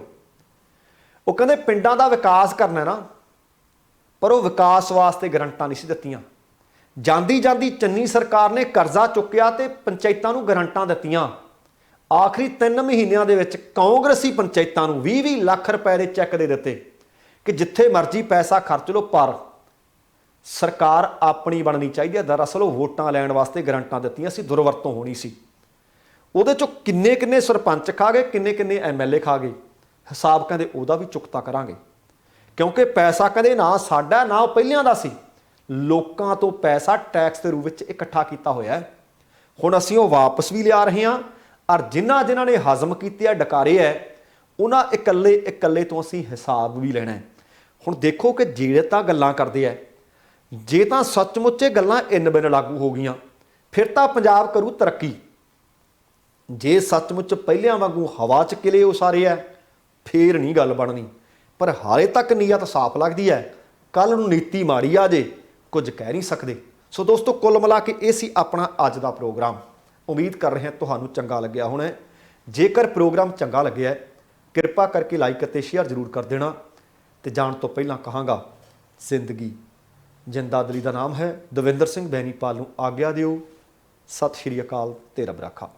ਉਹ ਕਹਿੰਦੇ ਪਿੰਡਾਂ ਦਾ ਵਿਕਾਸ ਕਰਨਾ ਨਾ, ਪਰ ਉਹ ਵਿਕਾਸ ਵਾਸਤੇ ਗਰੰਟਾਂ ਨਹੀਂ ਸੀ ਦਿੱਤੀਆਂ। ਜਾਂਦੀ ਜਾਂਦੀ ਚੰਨੀ ਸਰਕਾਰ ਨੇ ਕਰਜ਼ਾ ਚੁੱਕਿਆ ਤੇ ਪੰਚਾਇਤਾਂ ਨੂੰ ਗਰੰਟਾਂ ਦਿੱਤੀਆਂ। ਆਖਰੀ 3 ਮਹੀਨਿਆਂ ਦੇ ਵਿੱਚ ਕਾਂਗਰਸੀ ਪੰਚਾਇਤਾਂ ਨੂੰ 20-20 ਲੱਖ ਰੁਪਏ ਦੇ ਚੈੱਕ ਦੇ ਦਿੱਤੇ ਕਿ ਜਿੱਥੇ ਮਰਜ਼ੀ ਪੈਸਾ ਖਰਚ ਲਓ, ਪਰ ਸਰਕਾਰ ਆਪਣੀ ਬਣਨੀ ਚਾਹੀਦੀ ਹੈ। ਦਰਅਸਲ ਉਹ ਵੋਟਾਂ ਲੈਣ ਵਾਸਤੇ ਗਰੰਟਾਂ ਦਿੱਤੀਆਂ ਸੀ, ਦੁਰਵਰਤੋਂ ਹੋਣੀ ਸੀ। ਉਹਦੇ ਚੋਂ ਕਿੰਨੇ ਕਿੰਨੇ ਸਰਪੰਚ ਖਾ ਗਏ, ਕਿੰਨੇ ਕਿੰਨੇ ਐਮਐਲਏ ਖਾ ਗਏ, ਹਿਸਾਬ ਕਹਿੰਦੇ ਉਹਦਾ ਵੀ ਚੁਕਤਾ ਕਰਾਂਗੇ। ਕਿਉਂਕਿ ਪੈਸਾ ਕਹਿੰਦੇ ਨਾ ਸਾਡਾ ਨਾ ਉਹ ਪਹਿਲਿਆਂ ਦਾ ਸੀ, ਲੋਕਾਂ ਤੋਂ ਪੈਸਾ ਟੈਕਸ ਦੇ ਰੂਪ ਵਿੱਚ ਇਕੱਠਾ ਕੀਤਾ ਹੋਇਆ ਹੈ। ਹੁਣ ਅਸੀਂ ਉਹ ਵਾਪਸ ਵੀ ਲਿਆ ਰਹੇ ਹਾਂ, ਔਰ ਜਿਨ੍ਹਾਂ ਨੇ ਹਜ਼ਮ ਕੀਤੇ ਆ, ਡਕਾਰੇ ਹੈ, ਉਹਨਾਂ ਇਕੱਲੇ ਤੋਂ ਅਸੀਂ ਹਿਸਾਬ ਵੀ ਲੈਣਾ ਹੈ। ਹੁਣ ਦੇਖੋ ਕਿ ਜਿਹੜੇ ਤਾਂ ਗੱਲਾਂ ਕਰਦੇ ਆ, ਜੇ ਤਾਂ ਸੱਚਮੁੱਚ ਇਹ ਗੱਲਾਂ ਇਨ ਬਿਨ ਲਾਗੂ ਹੋ ਗਈਆਂ, ਫਿਰ ਤਾਂ ਪੰਜਾਬ ਕਰੂ ਤਰੱਕੀ। ਜੇ ਸੱਚਮੁੱਚ ਪਹਿਲਿਆਂ ਵਾਂਗੂ ਹਵਾ 'ਚ ਕਿਲੇ ਉਸਾਰੇ ਆ, ਫੇਰ ਨਹੀਂ ਗੱਲ ਬਣਨੀ। ਪਰ ਹਾਲੇ ਤੱਕ ਨੀਅਤ ਸਾਫ਼ ਲੱਗਦੀ ਹੈ, ਕੱਲ੍ਹ ਨੂੰ ਨੀਤੀ ਮਾੜੀ ਆ ਜੇ, ਕੁਝ ਕਹਿ ਨਹੀਂ ਸਕਦੇ। ਸੋ ਦੋਸਤੋ, ਕੁੱਲ ਮਿਲਾ ਕੇ ਇਹ ਸੀ ਆਪਣਾ ਅੱਜ ਦਾ ਪ੍ਰੋਗਰਾਮ। ਉਮੀਦ ਕਰ ਰਹੇ ਹਾਂ ਤੁਹਾਨੂੰ ਚੰਗਾ ਲੱਗਿਆ ਹੋਣਾ। ਜੇਕਰ ਪ੍ਰੋਗਰਾਮ ਚੰਗਾ ਲੱਗਿਆ, ਕਿਰਪਾ ਕਰਕੇ ਲਾਈਕ ਅਤੇ ਸ਼ੇਅਰ ਜ਼ਰੂਰ ਕਰ ਦੇਣਾ। ਤੇ ਜਾਣ ਤੋਂ ਪਹਿਲਾਂ ਕਹਾਂਗਾ, ਜ਼ਿੰਦਗੀ ਜਿੰਦਾਦਲੀ ਦਾ ਨਾਮ ਹੈ। ਦਵਿੰਦਰ ਸਿੰਘ ਬੈਨੀਪਾਲ ਨੂੰ ਆਗਿਆ ਦਿਓ। ਸਤਿ ਸ਼੍ਰੀ ਅਕਾਲ ਤੇ ਰੱਬ ਰਾਖਾ।